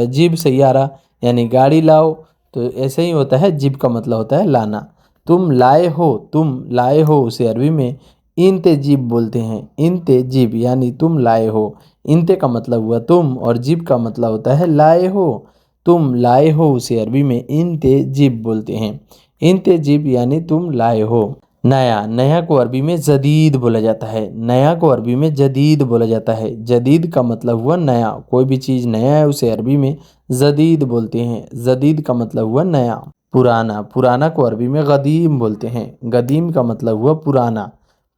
Speaker 2: जीब सैयारा यानी गाड़ी लाओ। तो ऐसे ही होता है, जीब का मतलब होता है लाना। तुम लाए हो, तुम लाए हो उसे अरबी में इंते जीब बोलते हैं। इंते जीब यानी तुम लाए हो। इंते का मतलब हुआ तुम और जीब का मतलब होता है लाए हो। तुम लाए हो उसे अरबी में इंते जीब बोलते हैं। इंते जीब यानी तुम लाए हो। नया, नया को अरबी में जदीद बोला जाता है। नया को अरबी में जदीद बोला जाता है। जदीद का मतलब हुआ नया। कोई भी चीज़ नया है उसे अरबी में जदीद बोलते हैं। जदीद का मतलब हुआ नया। पुराना, पुराना को अरबी में गदीम बोलते हैं। गदीम का मतलब हुआ पुराना।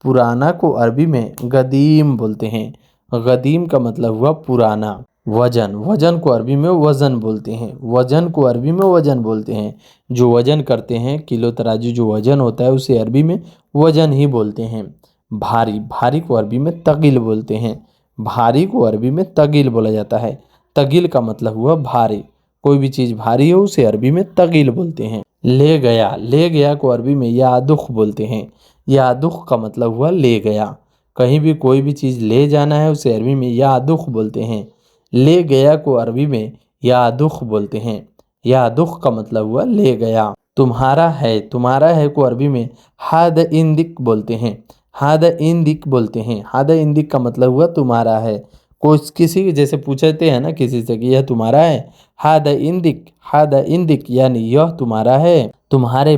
Speaker 2: पुराना को अरबी में गदीम बोलते हैं। गदीम का मतलब हुआ पुराना। वजन, वजन को अरबी में वज़न बोलते हैं। वजन को अरबी में वजन बोलते हैं। जो वजन करते हैं, किलो तराजू जो वजन होता है उसे अरबी में वजन ही बोलते हैं। भारी, भारी को अरबी में तगिल बोलते हैं। भारी को अरबी में तगिल बोला जाता है। तगिल का मतलब हुआ भारी। कोई भी चीज़ भारी हो उसे अरबी में तगिल बोलते हैं। ले गया, ले गया को अरबी में यादुख बोलते हैं। यादुख का मतलब हुआ ले गया। कहीं भी कोई भी चीज़ ले जाना है उसे अरबी में यादुख बोलते हैं। ले गया को अरबी में यादुख बोलते हैं। यादुख का मतलब हुआ ले गया। तुम्हारा है, तुम्हारा है को अरबी में हाद इंदिक बोलते हैं। हाद इंदिक बोलते हैं। हाद इंदिक का मतलब हुआ तुम्हारा है। कुछ किसी जैसे पूछते हैं ना किसी से कि यह तुम्हारा है, हाद इंदिक, हाद इंदिक यानी यह तुम्हारा है। तुम्हारे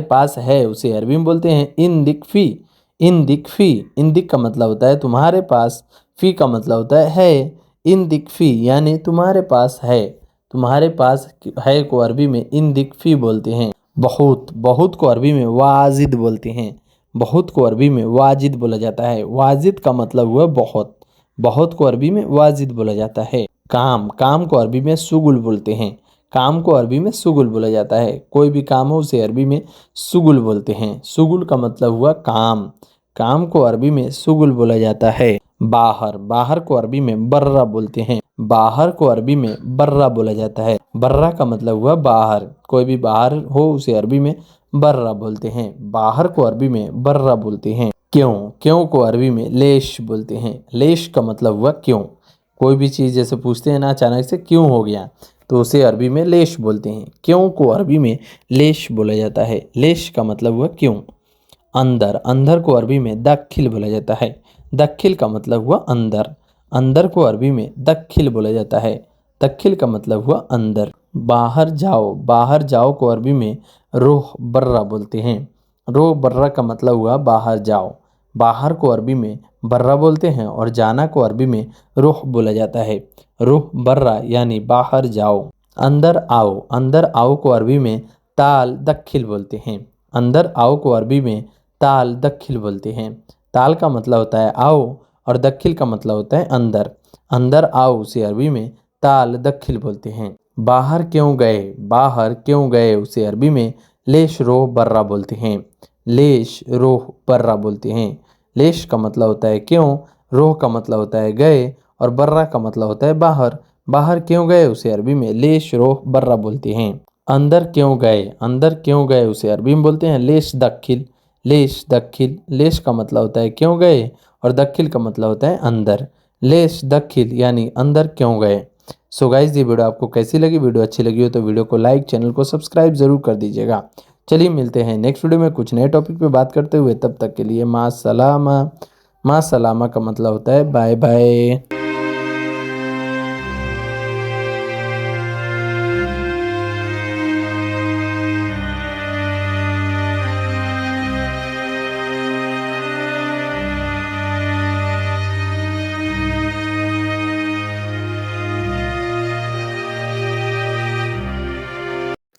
Speaker 2: पास है उसे अरबी में बोलते हैं इंदिक फ़ी। इंदिक फ़ी, इंदिक का मतलब होता है तुम्हारे पास, फ़ी का मतलब होता है इंदिक फ़ी यानी तुम्हारे पास है। तुम्हारे पास है को अरबी में इंदिक फ़ी बोलते हैं। बहुत, बहुत को अरबी में वाजिद बोलते हैं। बहुत को अरबी में वाजिद बोला जाता है। वाजिद का मतलब हुआ बहुत। बहुत को अरबी में वाजिद बोला जाता है। काम, काम को अरबी में शुगुल बोलते हैं। काम को अरबी में शुगुल बोला जाता है। कोई भी काम हो उसे अरबी में शुगुल बोलते हैं। शुगुल का मतलब हुआ काम। काम को अरबी में शुगुल बोला जाता है। बाहर, बाहर को अरबी में बर्रा बोलते हैं। बाहर को अरबी में बर्रा बोला जाता है। बर्रा का मतलब हुआ बाहर। कोई भी बाहर हो उसे अरबी में बर्रा बोलते हैं। बाहर को अरबी में बर्रा बोलते हैं। क्यों, क्यों को अरबी में लेश बोलते हैं। लेश का मतलब हुआ क्यों। कोई भी चीज़ जैसे पूछते हैं ना अचानक से क्यों हो गया, तो उसे अरबी में लेश बोलते हैं। क्यों को अरबी में लेश बोला जाता है। लेश का मतलब हुआ क्यों। अंदर, अंदर को अरबी में दखिल बोला जाता है। दखिल का मतलब हुआ अंदर। अंदर को अरबी में दखिल बोला जाता है। दखिल का मतलब हुआ अंदर। बाहर जाओ, बाहर जाओ को अरबी में रोह बर्रा बोलते हैं। रोह बर्रा का मतलब हुआ बाहर जाओ। बाहर को अरबी में बर्रा बोलते हैं और जाना को अरबी में रोह बोला जाता है। रोह बर्रा यानी बाहर जाओ। अंदर आओ, अंदर आओ को अरबी में ताल दखिल बोलते हैं। अंदर आओ को अरबी में ताल दखिल बोलते हैं। ताल का मतलब होता है आओ और दखिल का मतलब होता है अंदर। अंदर आओ उसे अरबी में ताल दखिल बोलते हैं। बाहर क्यों गए, बाहर क्यों गए उसे अरबी में लेश रोह बर्रा बोलते हैं। लेश रोह बर्रा बोलते हैं। लेश का मतलब होता है क्यों, रोह का मतलब होता है गए और बर्रा का मतलब होता है बाहर। बाहर क्यों गए उसे अरबी में लेश रोह बर्रा बोलते हैं। अंदर क्यों गए, अंदर क्यों गए उसे अरबी में बोलते हैं लेश दखिल। लेश दखिल, लेश का मतलब होता है क्यों गए और दखिल का मतलब होता है अंदर। लेश दखिल यानी अंदर क्यों गए। सो गाइस, ये वीडियो आपको कैसी लगी? वीडियो अच्छी लगी हो तो वीडियो को लाइक, चैनल को सब्सक्राइब जरूर कर दीजिएगा। चलिए मिलते हैं नेक्स्ट वीडियो में कुछ नए टॉपिक पे बात करते हुए। तब तक के लिए माँ सलामा। माँ सलामा का मतलब होता है बाय बाय।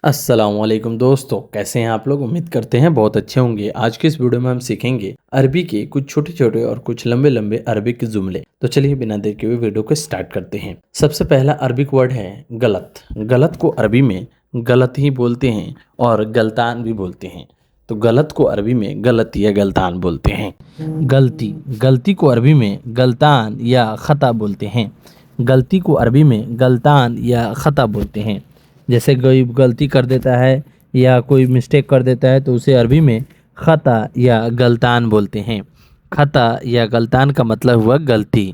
Speaker 1: अस्सलामुअलैकुम दोस्तों, कैसे हैं आप लोग? उम्मीद करते हैं बहुत अच्छे होंगे। आज के इस वीडियो में हम सीखेंगे अरबी के कुछ छोटे छोटे और कुछ लंबे लंबे अरबिक जुमले। तो चलिए बिना देर के हुए वीडियो को स्टार्ट करते हैं। सबसे पहला अरबिक वर्ड है गलत। गलत को अरबी में गलत ही बोलते हैं और गलतान भी बोलते हैं। तो गलत को अरबी में गलत या गलतान बोलते हैं। गलती, गलती को अरबी में गलतान या खता बोलते हैं। गलती को अरबी में गलतान या खता बोलते हैं। जैसे कोई गलती कर देता है या कोई मिस्टेक कर देता है तो उसे अरबी में खता या गलतान बोलते हैं। खता या गलतान का मतलब हुआ गलती।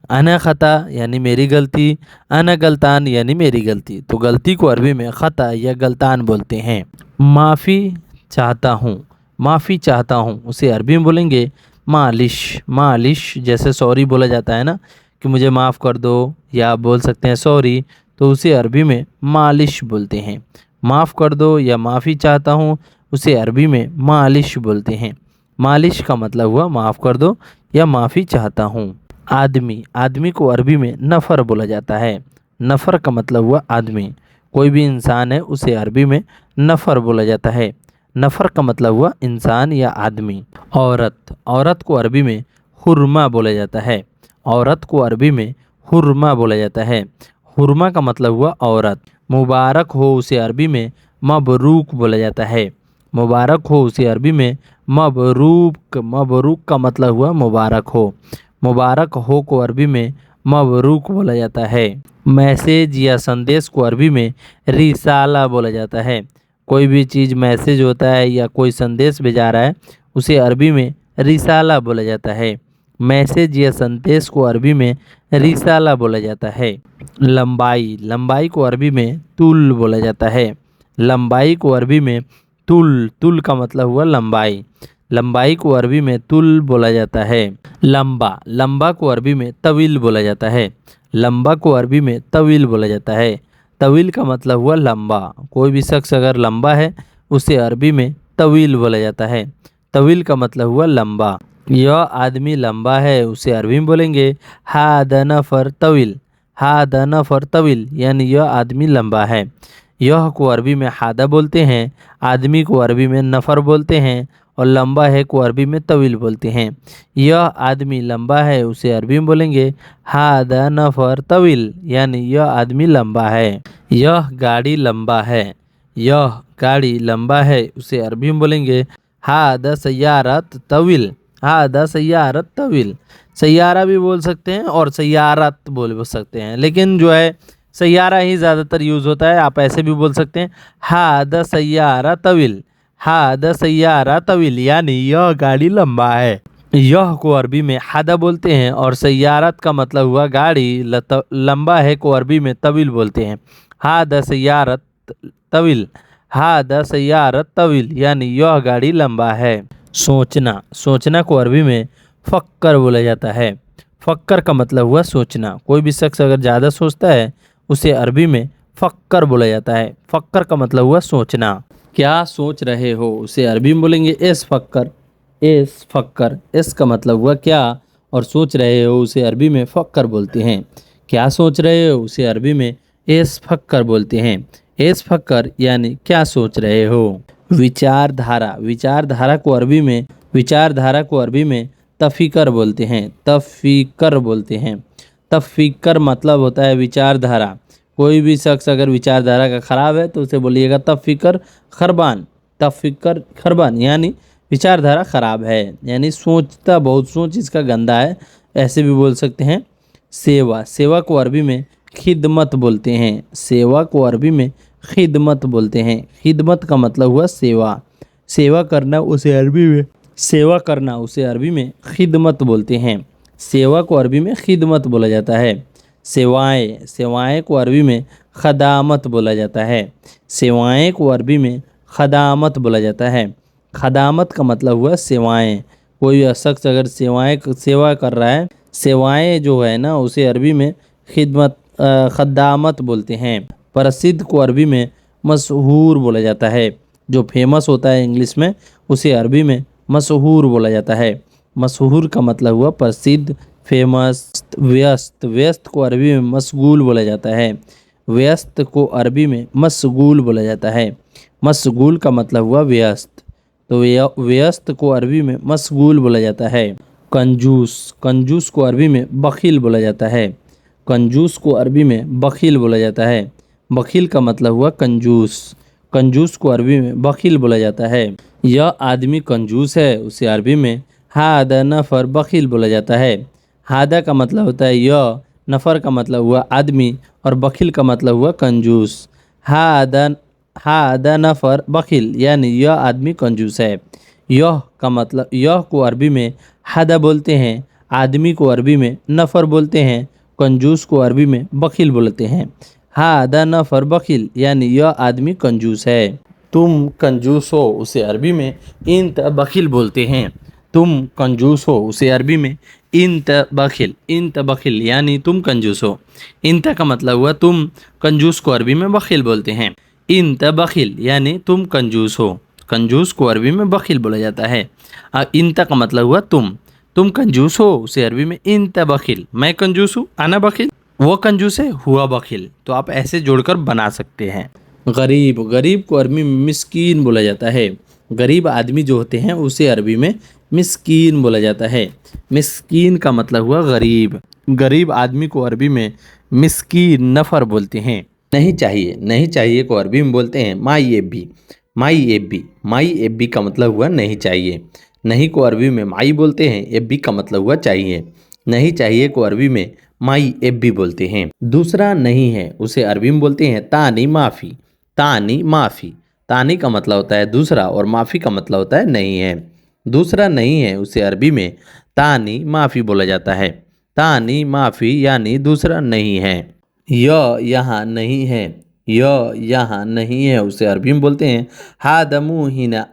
Speaker 1: अना खता यानी मेरी गलती, अना गलतान यानी मेरी गलती। तो गलती को अरबी में खता या गलतान बोलते हैं। माफ़ी चाहता हूँ, माफ़ी चाहता हूँ उसे अरबी में बोलेंगे मालिश। मालिश, जैसे सॉरी बोला जाता है ना कि मुझे माफ़ कर दो, या बोल सकते हैं सॉरी, तो उसे अरबी में मालिश बोलते हैं। माफ़ कर दो या माफ़ी चाहता हूँ उसे अरबी में मालिश बोलते हैं। मालिश का मतलब हुआ माफ़ कर दो या माफ़ी चाहता हूँ। आदमी, आदमी को अरबी में नफ़र बोला जाता है। नफ़र का मतलब हुआ आदमी। कोई भी इंसान है उसे अरबी में नफ़र बोला जाता है। नफ़र का मतलब हुआ इंसान या आदमी। औरत, औरत को अरबी में हुर्मा बोला जाता है। औरत को अरबी में हुर्मा बोला जाता है। हुर्मा का मतलब हुआ औरत। मुबारक हो उसे अरबी में मबरूक बोला जाता है। मुबारक हो उसे अरबी में मबरूक। मबरूक का मतलब हुआ मुबारक हो। मुबारक हो को अरबी में मबरूक बोला जाता है। मैसेज या संदेश को अरबी में रिसाला बोला जाता है। कोई भी चीज़ मैसेज होता है या कोई संदेश भेजा रहा है उसे अरबी में रिसाला बोला जाता है। मैसेज या संदेश को अरबी में रिसाला बोला जाता है। लंबाई, लंबाई को अरबी में तुल बोला जाता है। लंबाई को अरबी में तुल, तुल का मतलब हुआ लंबाई। लंबाई को अरबी में तुल बोला जाता है। लंबा, लंबा को अरबी में तवील बोला जाता है। लंबा को अरबी में तवील बोला जाता है। तवील का मतलब हुआ लंबा। कोई भी शख्स अगर लंबा है उसे अरबी में तवील बोला जाता है। तवील का मतलब हुआ लंबा। यह आदमी लंबा है उसे अरबी में बोलेंगे हादा नफर तवील। हादा नफर तवील यानी यह आदमी लंबा है। यह को अरबी में हादा बोलते हैं, आदमी को अरबी में नफ़र बोलते हैं, और लंबा है को अरबी में तवील बोलते हैं। यह आदमी लंबा है उसे अरबी में बोलेंगे हादा नफ़र तवील यानी यह आदमी लंबा है। यह गाड़ी लंबा है। यह गाड़ी लंबा है उसे अरबी में बोलेंगे हादा सय्यारत तवील। हादा सय्यारत तवील। सय्यारा भी बोल सकते हैं और सय्यारत बोल सकते हैं, लेकिन जो है सय्यारा ही ज़्यादातर यूज़ होता है। आप ऐसे भी बोल सकते हैं हादा सय्यारा तवील। हादा सय्यारा तवील यानी यह गाड़ी लंबा है। यह को अरबी में हादा बोलते हैं और सय्यारत का मतलब हुआ गाड़ी, लंबा है को अरबी में तवील बोलते हैं। हादा सय्यारत तवील। हादा सय्यारत तवील यानी यह गाड़ी लंबा है। सोचना, सोचना को अरबी में फ़क्कर बोला जाता है। फ़क्कर का मतलब हुआ सोचना। कोई भी शख्स अगर ज़्यादा सोचता है उसे अरबी में फ़क्कर बोला जाता है। फ़क्कर का मतलब हुआ सोचना। क्या सोच रहे हो उसे अरबी में बोलेंगे एस फ़क्कर। एस फ़क्कर, एस का मतलब हुआ क्या, और सोच रहे हो उसे अरबी में फ़क्कर बोलते हैं। क्या सोच रहे हो उसे अरबी में एस फ़क्कर बोलते हैं। एस फ़क्कर यानी क्या सोच रहे हो। विचारधारा, विचारधारा को अरबी में, विचारधारा को अरबी में तफ़ीकर बोलते हैं। तफ़ीकर बोलते हैं। तफ़ीकर मतलब होता है विचारधारा। कोई भी शख्स अगर विचारधारा का ख़राब है तो उसे बोलिएगा तफ़ीकर खरबान। तफ़ीकर खरबान यानी विचारधारा ख़राब है, यानी सोचता बहुत, सोच इसका गंदा है, ऐसे भी बोल सकते हैं। सेवा, सेवा को अरबी में खिदमत बोलते हैं। सेवा को अरबी में खिदमत बोलते हैं। खिदमत का मतलब हुआ सेवा। सेवा करना उसे अरबी में खिदमत बोलते हैं। सेवा को अरबी में खिदमत बोला जाता है। सेवाएं, सेवाएं को अरबी में खदामत बोला जाता है। सेवाएं को अरबी में खदामत बोला जाता है। खदामत का मतलब हुआ सेवाएं। कोई शख्स अगर सेवा कर रहा है, सेवाएं जो है ना उसे अरबी में खदामत बोलते हैं। प्रसिद्ध को अरबी में मशहूर बोला जाता है। जो फेमस होता है इंग्लिश में उसे अरबी में मशहूर बोला जाता है। मशहूर का मतलब हुआ प्रसिद्ध, फेमस। व्यस्त, व्यस्त को अरबी में मशगूल बोला जाता है। व्यस्त को अरबी में मशगूल बोला जाता है। मशगूल का मतलब हुआ व्यस्त, तो व्यस्त को अरबी में मशगूल बोला जाता है। कंजूस, कंजूस को अरबी में बखील बोला जाता है। कंजूस को अरबी में बखील बोला जाता है। बखील का मतलब हुआ कंजूस। कंजूस को अरबी में बखील बोला जाता है। यह आदमी कंजूस है, उसे अरबी में हादा नफर बखील बोला जाता है। हादा का मतलब होता है यह, नफर का मतलब हुआ आदमी और बखील का मतलब हुआ कंजूस। हादा नफर बखील यानी यह आदमी कंजूस है। यह का मतलब, यह को अरबी में हादा बोलते हैं, आदमी को अरबी में नफर बोलते हैं, कंजूस को अरबी में बखील बोलते हैं। हादा नफर बखील यानी यह आदमी कंजूस है। तुम कंजूस हो, उसे अरबी में इंत बखील बोलते हैं। तुम कंजूस हो, उसे अरबी में इंत बखील यानी तुम कंजूस हो। इंत का मतलब हुआ तुम, कंजूस को अरबी में बखील बोलते हैं। इंत बखील यानी तुम कंजूस हो। कंजूस को अरबी में बखील बोला जाता है। इंत का मतलब हुआ तुम कंजूस हो, उसे अरबी में इंत बखील। मैं कंजूस हूँ, आना बखील। वो कंजूस है, हुआ बखील। तो आप ऐसे जोड़कर बना सकते हैं। गरीब, गरीब को अरबी में मिस्कीन बोला जाता है। गरीब आदमी जो होते हैं उसे अरबी में मिस्कीन बोला जाता है। मिस्कीन का मतलब हुआ गरीब। गरीब आदमी को अरबी में मिस्कीन नफर बोलते हैं। नहीं चाहिए, नहीं चाहिए को अरबी में बोलते हैं माई एब्बी। माई एब्बी, माई एब्बी का मतलब हुआ नहीं चाहिए। नहीं को अरबी में माई बोलते हैं, एब्बी का मतलब हुआ चाहिए। नहीं चाहिए को अरबी में माई एब्बी बोलते हैं। दूसरा नहीं है, उसे अरबी में बोलते हैं तानी माफ़ी। तानी माफ़ी, तानी का मतलब होता है दूसरा और माफ़ी का मतलब होता है नहीं है। दूसरा नहीं है, उसे अरबी में तानी माफ़ी बोला जाता है। तानी माफ़ी यानी दूसरा नहीं है। यह यहाँ नहीं है, यह यहाँ नहीं है, उसे अरबी में बोलते हैं हादा मुहिना।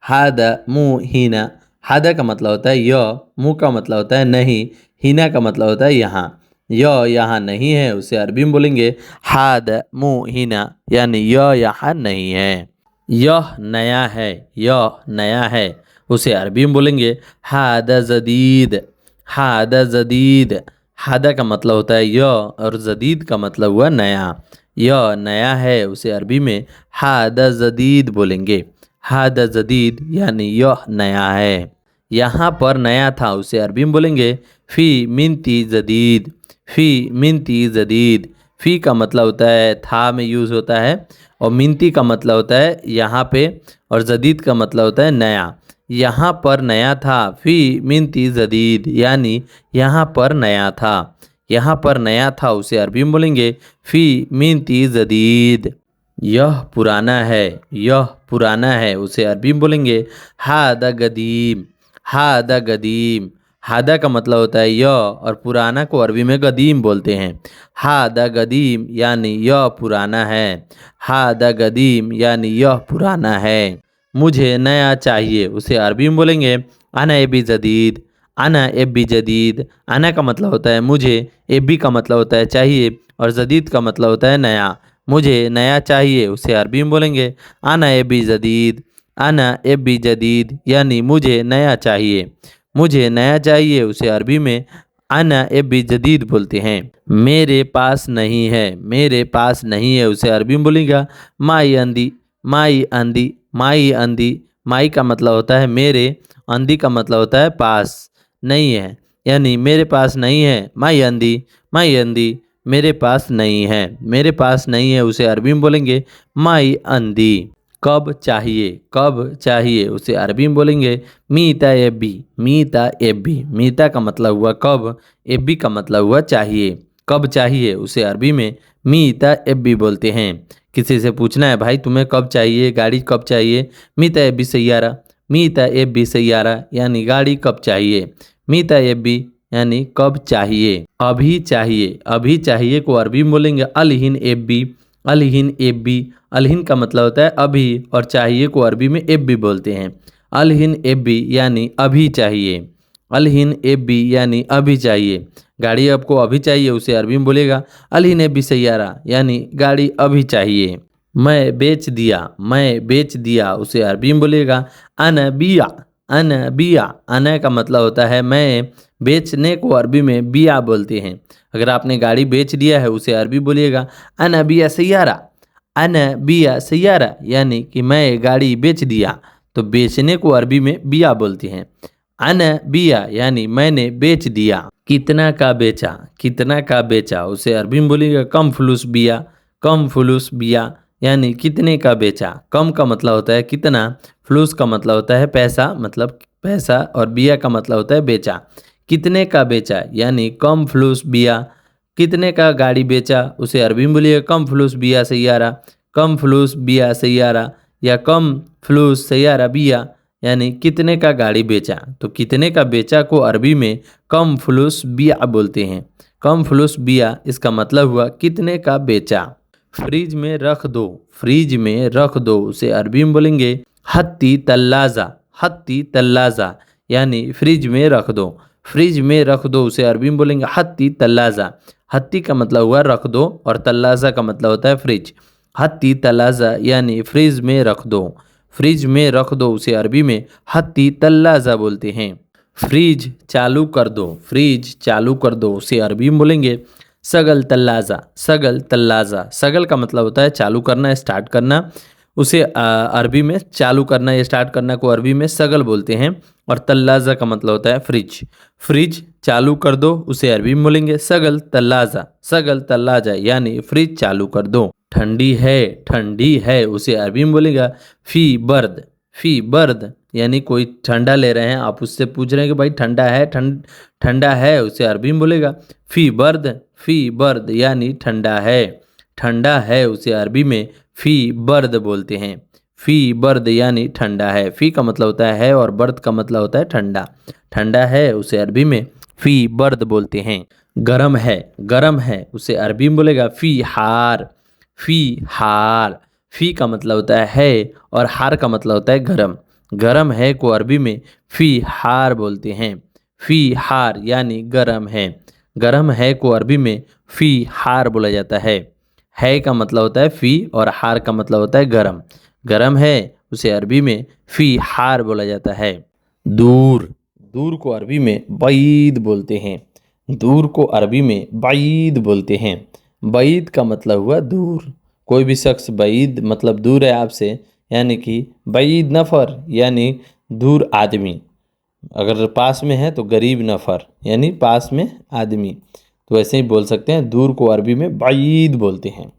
Speaker 1: हादा मुहिना, हादा का मतलब होता है यह, मुँह का मतलब होता है नहीं, हिना का मतलब होता है यहाँ। यह यहाँ नहीं है, उसे अरबी में बोलेंगे हादा मुहिना यानी यह यहाँ नहीं है। यह नया है, यह नया है, उसे अरबी में बोलेंगे हादा जदीद। हादा जदीद, हादा का मतलब होता है यह और जदीद का मतलब हुआ नया। यह नया है, उसे अरबी में हादा जदीद बोलेंगे। हादा जदीद यानी यह नया है। यहाँ पर नया था, उसे अरबी में बोलेंगे फ़ी मिनती जदीद। फ़ी मिनती जदीद, फ़ी का मतलब होता है था में यूज़ होता है और मिनती का मतलब होता है यहाँ पे और जदीद का मतलब होता है नया। यहाँ पर नया था, फ़ी मिनती जदीद यानी यहाँ पर नया था। यहाँ पर नया था, उसे अरबी में बोलेंगे फ़ी मिनती जदीद। यह पुराना है, यह पुराना है, उसे अरबी में बोलेंगे हादा गदीम। हादा गदीम, हादा का मतलब होता है यह और पुराना को अरबी में गदीम बोलते हैं। हादा गदीम यानी यह पुराना है। हादा गदीम यानी यह पुराना है। मुझे नया चाहिए, उसे अरबी में बोलेंगे अना एबी जदीद। अना एबी जदीद, अना का मतलब होता है मुझे, एबी का मतलब होता है चाहिए और जदीद का मतलब होता है नया। मुझे नया चाहिए, उसे अरबी में बोलेंगे अना एबी जदीद। अना एबी जदीद यानी मुझे नया चाहिए। मुझे नया चाहिए, उसे अरबी में अना एबी जदीद बोलते हैं। मेरे पास नहीं है, मेरे पास नहीं है, उसे अरबी में बोलेगा माई अंदी। माई अंदी, माई अंदी, माई का मतलब होता है मेरे, अंदी का मतलब होता है पास, नहीं है, यानी मेरे पास नहीं है। माई अंदी, माई अंदी, मेरे पास नहीं है। मेरे पास नहीं है, उसे अरबी में बोलेंगे माई अंदी।
Speaker 2: कब चाहिए उसे अरबी में बोलेंगे मीता एबी। मीता का मतलब हुआ कब, एबी का मतलब हुआ चाहिए। कब चाहिए उसे अरबी में मीता एबी बोलते हैं। किसी से पूछना है भाई तुम्हें कब चाहिए, गाड़ी कब चाहिए, मीता एबी सैयारा। मीता एबी सैयारा यानी गाड़ी कब चाहिए। मीता एबी यानी कब चाहिए। अभी चाहिए को अरबी में बोलेंगे अलहिन एबी। अलहिन का मतलब होता है अभी, और चाहिए को अरबी में एबी बोलते हैं। अलहिन एबी यानी अभी चाहिए। अलहिन एबी यानी अभी चाहिए। गाड़ी आपको अभी चाहिए उसे अरबी में बोलेगा अलहिन एबी सैयारा, यानी गाड़ी अभी चाहिए। मैं बेच दिया उसे अरबी में बोलेगा अना बिया। अना का मतलब होता है मैं, बेचने को अरबी में बिया बोलते हैं। अगर आपने गाड़ी बेच दिया है उसे अरबी बोलिएगा अना बिया सैयारा, यानी कि मैं गाड़ी बेच दिया। तो बेचने को अरबी में बिया बोलते हैं। अना बिया यानी मैंने बेच दिया। कितना का बेचा उसे अरबी में बोलिएगा कम फुलूस बिया, यानी कितने का बेचा। कम का मतलब होता है कितना, फ्लूस का मतलब होता है पैसा, मतलब पैसा, और बिया का मतलब होता है बेचा। कितने का बेचा यानी कम फ्लूस बिया। कितने का गाड़ी बेचा उसे अरबी में बोलिए कम फ्लूस बिया सैयारा, या कम फ्लूस सैयारा बिया, यानी कितने का गाड़ी बेचा। तो कितने का बेचा को अरबी में कम फ्लूस बिया बोलते हैं। कम फ्लूस बिया इसका मतलब हुआ कितने का बेचा। फ्रिज में रख दो उसे अरबी में बोलेंगे हत्ती तल्लाजा, यानी फ्रिज में रख दो उसे अरबी में बोलेंगे हत्ती तल्लाजा। हत्ती का मतलब हुआ रख दो, और तल्लाजा का मतलब होता है फ्रिज। हत्ती तल्लाजा यानी फ्रिज में रख दो उसे अरबी में हत्ती तल्लाजा बोलते हैं। फ्रिज चालू कर दो उसे अरबी में बोलेंगे सगल तल्लाजा। सगल का मतलब होता है चालू करना, स्टार्ट करना। उसे अरबी में चालू करना या स्टार्ट करना को अरबी में सगल बोलते हैं। और तल्लाजा का मतलब होता है फ्रिज चालू कर दो उसे अरबी में बोलेंगे सगल तल्लाजा, यानी फ्रिज चालू कर दो। ठंडी है उसे अरबी में बोलेगा फी बर्द, यानी कोई ठंडा ले रहे हैं, आप उससे पूछ रहे हैं कि भाई ठंडा है उसे अरबी में बोलेगा फी बर्द, यानी ठंडा है उसे अरबी में फी बर्द बोलते हैं। फी बर्द यानी ठंडा है। फी का मतलब होता है और बर्द का मतलब होता है ठंडा है उसे अरबी में फी बर्द बोलते हैं। गरम है उसे अरबी में बोलेगा फी हार। फी का मतलब होता है और हार का मतलब होता है गरम है को अरबी में फी हार बोलते हैं। फी हार यानी गरम है को अरबी में फी हार बोला जाता है का मतलब होता है फी, और हार का मतलब होता है गरम है उसे अरबी में फी हार बोला जाता है। दूर को अरबी में बईद बोलते हैं। बईद का मतलब हुआ दूर। कोई भी शख्स बईद मतलब दूर है आपसे, यानी कि बईद नफ़र यानी दूर आदमी। अगर पास में है तो गरीब नफ़र यानी पास में आदमी, तो ऐसे ही बोल सकते हैं। दूर को अरबी में बईद बोलते हैं।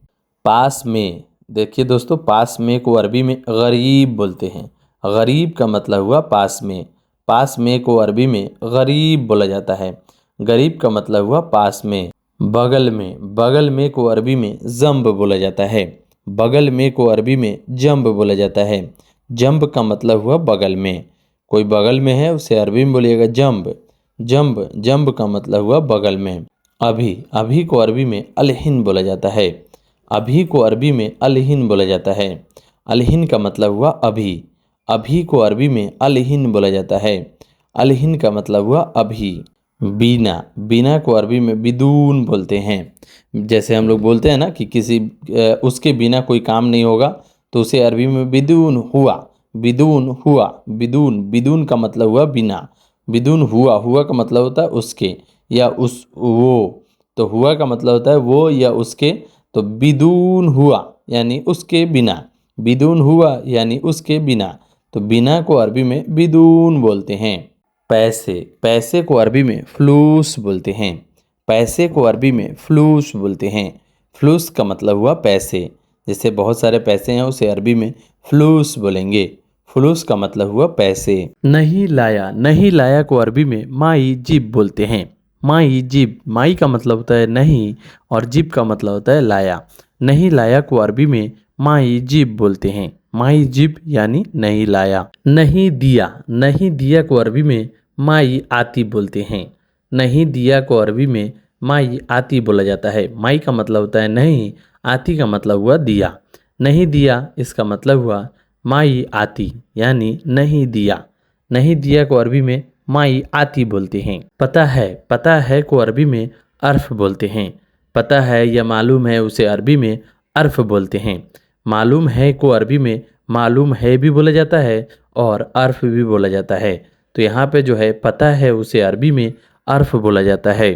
Speaker 2: पास में, देखिए दोस्तों, पास में को अरबी में गरीब बोलते हैं। गरीब का मतलब हुआ पास में को अरबी में गरीब बोला जाता है। गरीब का मतलब हुआ पास में। बगल में को अरबी में जंब बोला जाता है। बगल में को अरबी में जंब बोला जाता है। जंब का मतलब हुआ बगल में। कोई बगल में है उसे अरबी में बोलिएगा जंब का मतलब हुआ बगल में। अभी को अरबी में अलहिन बोला जाता है। अभी को अरबी में अलहिन बोला जाता है। अलहिन का मतलब हुआ अभी को अरबी में अलहिन बोला जाता है। अलहिन का मतलब हुआ अभी। बिना को अरबी में बिदून बोलते हैं। जैसे हम लोग बोलते हैं ना कि किसी उसके बिना कोई काम नहीं होगा, तो उसे अरबी में बिदून हुआ। बिदून का मतलब हुआ बिना। बिदून हुआ का मतलब होता है उसके या वो। तो हुआ का मतलब होता है वो या उसके, तो बिदून हुआ यानी उसके बिना। बिदून हुआ यानी उसके बिना। तो बिना को अरबी में बिदून बोलते हैं। पैसे को अरबी में फ्लूस बोलते हैं। फ्लूस का मतलब हुआ पैसे। जैसे बहुत सारे पैसे हैं उसे अरबी में फ्लूस बोलेंगे। फ्लूस का मतलब हुआ पैसे। नहीं लाया, नहीं लाया को अरबी में माई जिब बोलते हैं। माई जिब, माई का मतलब होता है नहीं और जिब का मतलब होता है लाया। नहीं लाया को अरबी में माई जिब बोलते हैं। माई जिब यानी नहीं लाया। नहीं दिया, नहीं दिया को अरबी में माई आती बोलते हैं। नहीं दिया को अरबी में माई आती बोला जाता है। माई का मतलब होता है नहीं, आती का मतलब हुआ दिया। नहीं दिया इसका मतलब हुआ माई आती यानी नहीं दिया। नहीं दिया को अरबी में माई आती बोलते हैं। पता है को अरबी में अर्फ बोलते हैं। पता है या मालूम है उसे अरबी में अर्फ बोलते हैं। मालूम है को अरबी में मालूम है भी बोला जाता है और अर्फ भी बोला जाता है। तो यहाँ पे जो है पता है उसे अरबी में अर्फ बोला जाता है।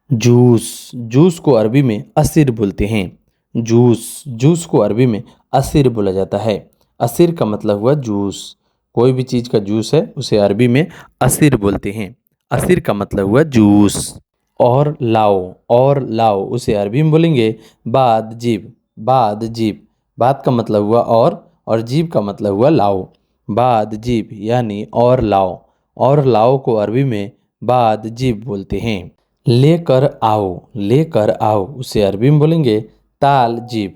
Speaker 2: जूस, जूस को अरबी में असिर बोलते हैं। जूस, जूस को अरबी में असिर बोला जाता है। असिर का मतलब हुआ जूस। कोई भी चीज़ का जूस है उसे अरबी में असिर बोलते हैं। असिर का मतलब हुआ जूस। और लाओ उसे अरबी में बोलेंगे बाद जीब। बाद जीब, बाद का मतलब हुआ और जीब का मतलब हुआ लाओ। बाद जीब यानी और लाओ। और लाओ को अरबी में बाद जीब बोलते हैं। लेकर आओ उसे अरबी में बोलेंगे ताल जीब।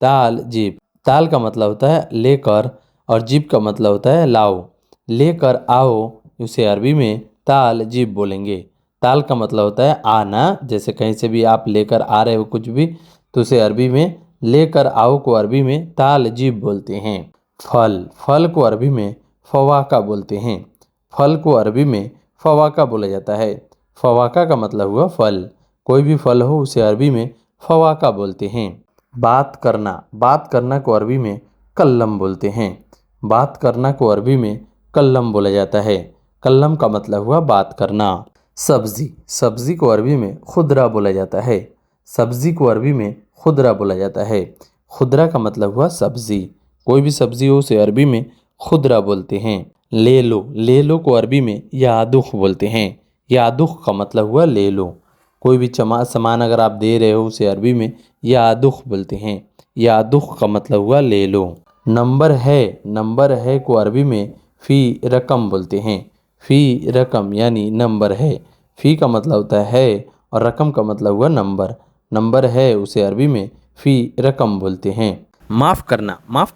Speaker 2: ताल जीब, ताल का मतलब होता है लेकर और जीब का मतलब होता है लाओ। लेकर आओ उसे अरबी में ताल जीब बोलेंगे। ताल का मतलब होता है आना, जैसे कहीं से भी आप लेकर आ रहे हो कुछ भी तो उसे अरबी में लेकर आओ को अरबी में ताल जीब बोलते हैं। फल, फल को अरबी में फवाका बोलते हैं। फल को अरबी में फवाका बोला जाता है। फवाका का मतलब हुआ फल। कोई भी फल हो उसे अरबी में फवाका बोलते हैं। बात करना को अरबी में कल्लम बोलते हैं। बात करना को अरबी में कल्लम बोला जाता है। कल्लम का मतलब हुआ बात करना। सब्जी, सब्जी को अरबी में खुदरा बोला जाता है। सब्जी को अरबी में खुदरा बोला जाता है। खुदरा का मतलब हुआ सब्जी। कोई भी सब्जी हो उसे अरबी में खुदरा बोलते हैं। ले लो को अरबी में यादुख बोलते हैं। यादुख का मतलब हुआ ले लो। कोई भी सामान अगर आप दे रहे हो उसे अरबी में यादुख बोलते हैं। यादुख का मतलब हुआ ले लो। नंबर है को अरबी में फ़ी रकम बोलते हैं। फ़ी रकम यानी नंबर है। फ़ी का मतलब होता है और रकम का मतलब हुआ नंबर। नंबर है उसे अरबी में फ़ी रकम बोलते हैं। माफ़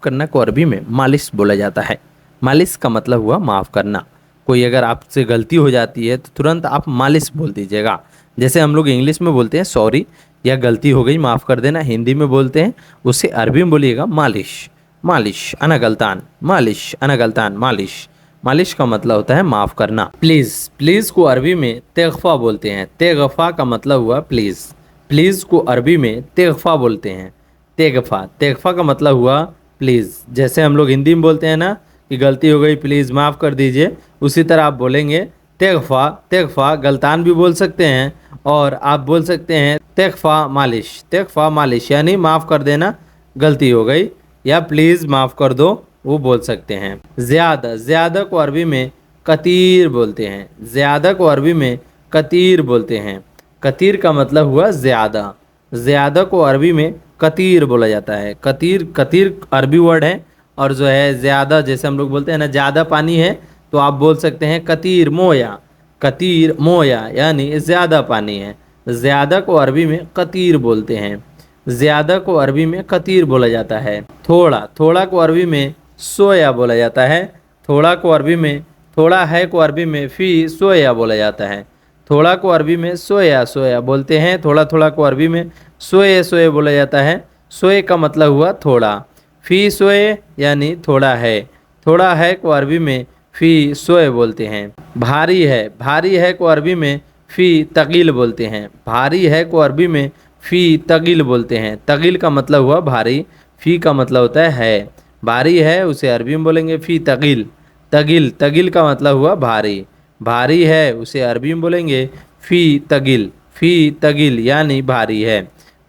Speaker 2: करना को अरबी में मालिश बोला जाता है। मालिश का मतलब हुआ माफ़ करना। कोई अगर आपसे गलती हो जाती है तो तुरंत आप मालिश बोल दीजिएगा। जैसे हम लोग इंग्लिश में बोलते हैं सॉरी या गलती हो गई माफ़ कर देना, हिंदी में बोलते हैं उसे अरबी में बोलिएगा मालिश। मालिश अना गलतान, मालिश अना गलतान, मालिश। मालिश का मतलब होता है माफ़ करना। प्लीज़, प्लीज़ को अरबी में तेगफ़ा बोलते हैं। तेगफ़ा का मतलब हुआ प्लीज़। प्लीज़ को अरबी में तेगफ़ा बोलते हैं। तेगफ़ा, तेगफ़ा का मतलब हुआ प्लीज़। जैसे हम लोग हिंदी में बोलते हैं ना कि गलती हो गई प्लीज़ माफ़ कर दीजिए, उसी तरह आप बोलेंगे तेगफ़ा। तेगफ़ा गलतान भी बोल सकते हैं और आप बोल सकते हैं तेगफ़ा मालिश। तेगफ़ा मालिश यानी माफ़ कर देना, गलती हो गई, या प्लीज़ माफ़ कर दो, वो बोल सकते हैं। ज़्यादा, ज़्यादा को अरबी में कतीर बोलते हैं। ज़्यादा को अरबी में कतीर बोलते हैं। कतीर का मतलब हुआ ज़्यादा। ज़्यादा को अरबी में कतीर बोला जाता है। कतीर, कतीर अरबी वर्ड है और जो है ज़्यादा, जैसे हम लोग बोलते हैं ना ज़्यादा पानी है तो आप बोल सकते हैं कतीर मोया। कतीर मोया यानी ज़्यादा पानी है। ज़्यादा को अरबी में कतीर बोलते हैं। ज़्यादा को अरबी में कतीर बोला जाता है। थोड़ा, थोड़ा को अरबी में सोया बोला जाता है। थोड़ा को अरबी में, थोड़ा है को अरबी में फ़ी सोया बोला जाता है। थोड़ा को अरबी में सोया सोया बोलते हैं। थोड़ा थोड़ा को अरबी में सोए सोए बोला जाता है। सोए का मतलब हुआ थोड़ा। फ़ी सोए यानी थोड़ा है। थोड़ा है को अरबी में फ़ी सोए बोलते हैं। भारी है को अरबी में फ़ी तकील बोलते हैं। भारी है को अरबी में फ़ी तकील बोलते हैं। तकील का मतलब हुआ भारी, फ़ी का मतलब होता है। भारी है उसे अरबी में बोलेंगे फ़ी तकील। तकील, तकील का मतलब हुआ भारी। भारी है उसे अरबी में बोलेंगे फ़ी तकील। फ़ी तकील यानी भारी है।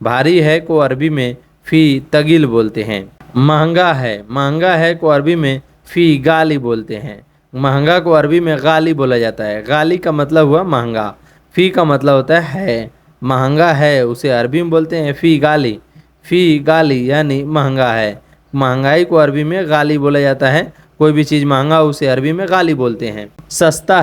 Speaker 2: भारी है को अरबी में फ़ी तकील बोलते हैं। महंगा है को अरबी में फ़ी गाली बोलते हैं। महंगा को अरबी में गाली बोला जाता है। गाली का मतलब हुआ महंगा, फ़ी का मतलब होता है। महंगा है उसे अरबी में बोलते हैं फ़ी गाली। फ़ी गाली यानी महंगा है।
Speaker 1: महंगाई को अरबी में गाली बोला जाता है। कोई भी चीज़ महंगा हो उसे अरबी में गाली बोलते हैं। सस्ता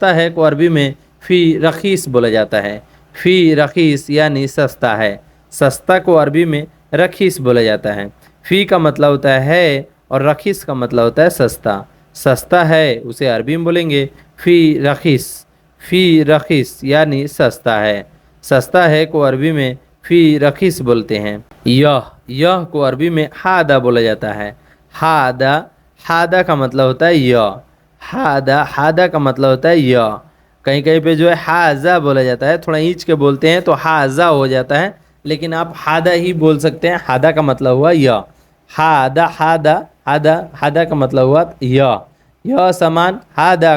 Speaker 1: है को अरबी में फ़ी रखीस बोला जाता है। फ़ी रखीस यानी सस्ता है। सस्ता को अरबी में रखीस बोला जाता है। फ़ी का मतलब होता है और रखीस का मतलब होता है सस्ता। सस्ता है उसे अरबी में बोलेंगे फ़ी रखीस। फ़ी रखीस यानी सस्ता है। सस्ता है को अरबी में फ़ी रखीस बोलते हैं। यह को अरबी में हादा बोला जाता है। हादा हादा का मतलब होता है यह। हादा का मतलब होता है यह। कहीं कहीं पे जो है हाजा बोला जाता है, थोड़ा ईंच के बोलते हैं तो हाजा हो जाता है, लेकिन आप हादा ही बोल सकते हैं। हादा का मतलब हुआ यह। हादा हादा हादा हादा का मतलब हुआ यह सामान। हादा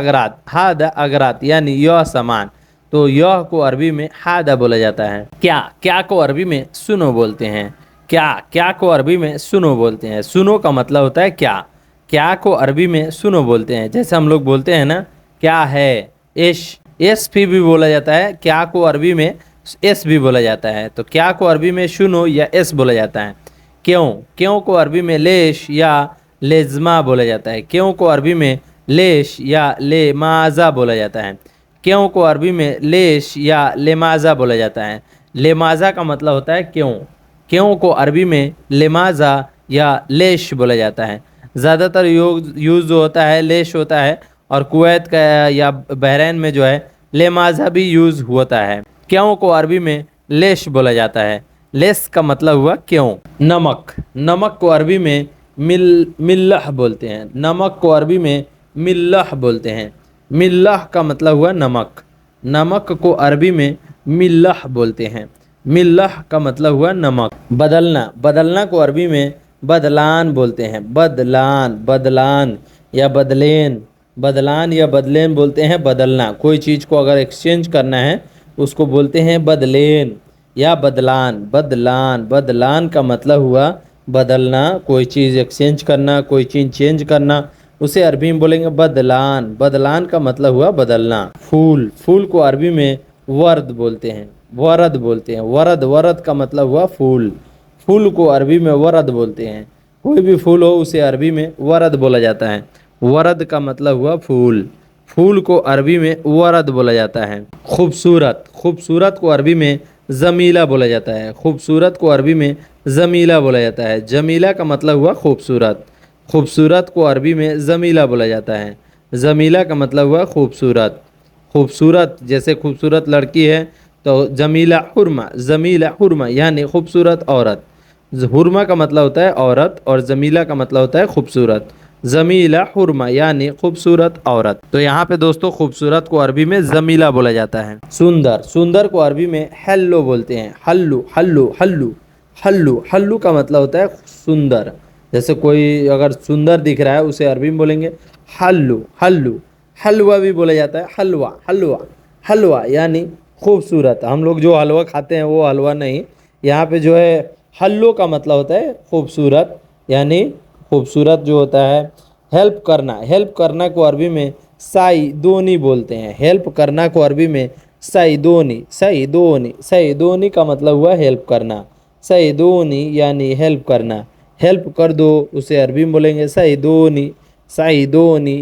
Speaker 1: अगरात यानी यह सामान। तो यह को अरबी में हादा बोला जाता है। क्या को अरबी में सुनो बोलते हैं। क्या को अरबी में सुनो बोलते हैं। सुनो का मतलब होता है क्या को अरबी में सुनो बोलते हैं। जैसे हम लोग बोलते हैं ना क्या है, एस भी बोला जाता है। क्या को अरबी में एस भी बोला जाता है। तो क्या को अरबी में सुनो या एस बोला जाता है। क्यों को अरबी में लेश या लेज़मा बोला जाता है। क्यों को अरबी में लेश या लेमाज़ा बोला जाता है। क्यों को अरबी में लेश या लेमाज़ा बोला जाता है। लेमाज़ा का मतलब होता है क्यों को अरबी में लेमाज़ा या लेश बोला जाता है। ज़्यादातर यूज़ जो होता है लेश होता है, और कुवैत का या बहरैन में जो है लेमाज़ा भी यूज़ होता है। क्यों को अरबी में लेश बोला जाता है। लेस का मतलब हुआ क्यों। नमक को अरबी में मिल्लह बोलते हैं। नमक को अरबी में मिल्लह बोलते हैं। मिल्लह का मतलब हुआ नमक को अरबी में मिल्लह बोलते हैं। मिल्लह का मतलब हुआ नमक। बदलना को अरबी में बदलान बोलते हैं। बदलान या बदलेन बोलते हैं। बदलना, कोई चीज़ को अगर एक्सचेंज करना है उसको बोलते हैं बदलेन या बदलान का मतलब हुआ बदलना, कोई चीज़ एक्सचेंज करना, कोई चीज़ चेंज करना, उसे अरबी में बोलेंगे बदलान का मतलब हुआ बदलना। फूल को अरबी में वरद बोलते हैं। वरद का मतलब हुआ फूल को अरबी में वरद बोलते हैं। कोई भी फूल हो उसे अरबी में वरद बोला जाता है। वरद का मतलब हुआ फूल को अरबी में वरद बोला जाता है। खूबसूरत को अरबी में जमीला बोला जाता है। खूबसूरत को अरबी में जमीला बोला जाता है। जमीला का मतलब हुआ खूबसूरत को अरबी में जमीला बोला जाता है। जमीला का मतलब हुआ खूबसूरत जैसे खूबसूरत लड़की है तो जमीला हुरमा यानी खूबसूरत औरत। हुरमा का मतलब होता है औरत और जमीला का मतलब होता है खूबसूरत। जमीला हुरमा यानी खूबसूरत औरत। तो यहाँ पे दोस्तों खूबसूरत को अरबी में जमीला बोला जाता है। सुंदर को अरबी में हल्लो बोलते हैं। हल्लू का मतलब होता है सुंदर। जैसे कोई अगर सुंदर दिख रहा है उसे अरबी में बोलेंगे हल्लू। हलवा भी बोला जाता है। हलवा यानी खूबसूरत। हम लोग जो हलवा खाते हैं वो हलवा नहीं, यहाँ पे जो है हल्लो का मतलब होता है खूबसूरत, यानी खूबसूरत जो होता है। हेल्प करना को अरबी में साइदोनी बोलते हैं। हेल्प करना को अरबी में साइदोनी का मतलब हुआ हेल्प करना। साइदोनी यानी हेल्प करना। हेल्प कर दो उसे अरबी में बोलेंगे साइदोनी